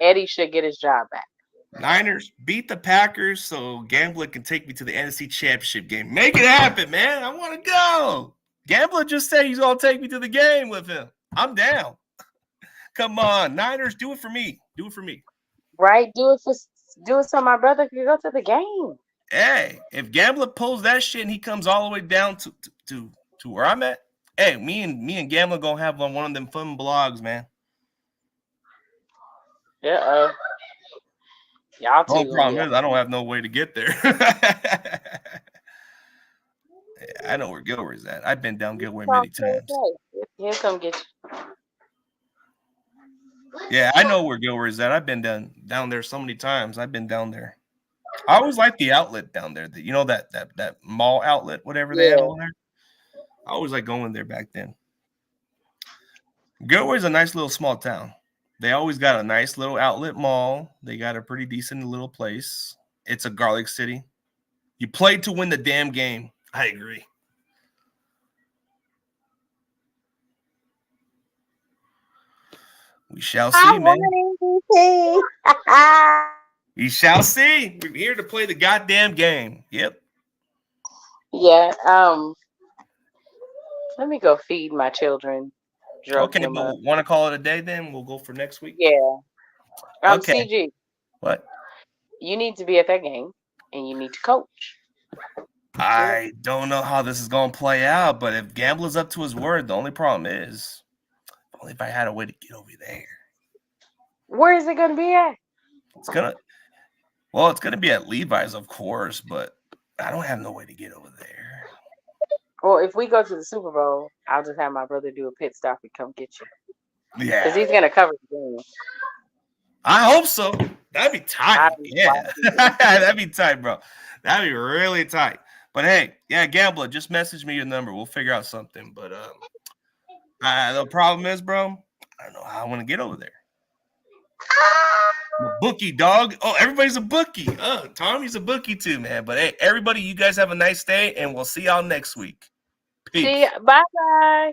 Eddie should get his job back. Niners beat the Packers so Gambler can take me to the NFC Championship game. Make it happen, man. I want to go. Gambler just said he's gonna take me to the game with him. I'm down. Come on, Niners, do it for me. Do it for me. Right? Do it so my brother can go to the game. Hey, if Gambler pulls that shit and he comes all the way down to where I'm at, hey, me and Gambler gonna have on one of them fun blogs, man. Yeah. Y'all The too. only problem is I don't have no way to get there. I know where Gilroy's at. I've been down Gilroy many times. He'll come get you. Yeah, I know where Gilroy's at. I've been down there so many times. I've been down there. I always like the outlet down there. You know that mall outlet, whatever they have over there. I always like going there back then. Gilroy's a nice little small town. They always got a nice little outlet mall. They got a pretty decent little place. It's a garlic city. You play to win the damn game. I agree. We shall see, man. We shall see. We're here to play the goddamn game. Yep. Yeah. Let me go feed my children. Okay, but want to call it a day then? We'll go for next week? Yeah. Okay. CG. What? You need to be at that game, and you need to coach. I don't know how this is going to play out, but if Gambler's up to his word, the only problem is only if I had a way to get over there. Where is it going to be at? It's going to be at Levi's, of course, but I don't have no way to get over there. Well, if we go to the Super Bowl, I'll just have my brother do a pit stop and come get you. Yeah. Because he's going to cover the game. I hope so. That'd be tight. Yeah. That'd be tight, bro. That'd be really tight. But hey, yeah, Gambler, just message me your number. We'll figure out something. But the problem is, bro, I don't know how I want to get over there. I'm a bookie, dog. Oh, everybody's a bookie. Tommy's a bookie too, man. But hey, everybody, you guys have a nice day, and we'll see y'all next week. Peace. See ya. Bye-bye.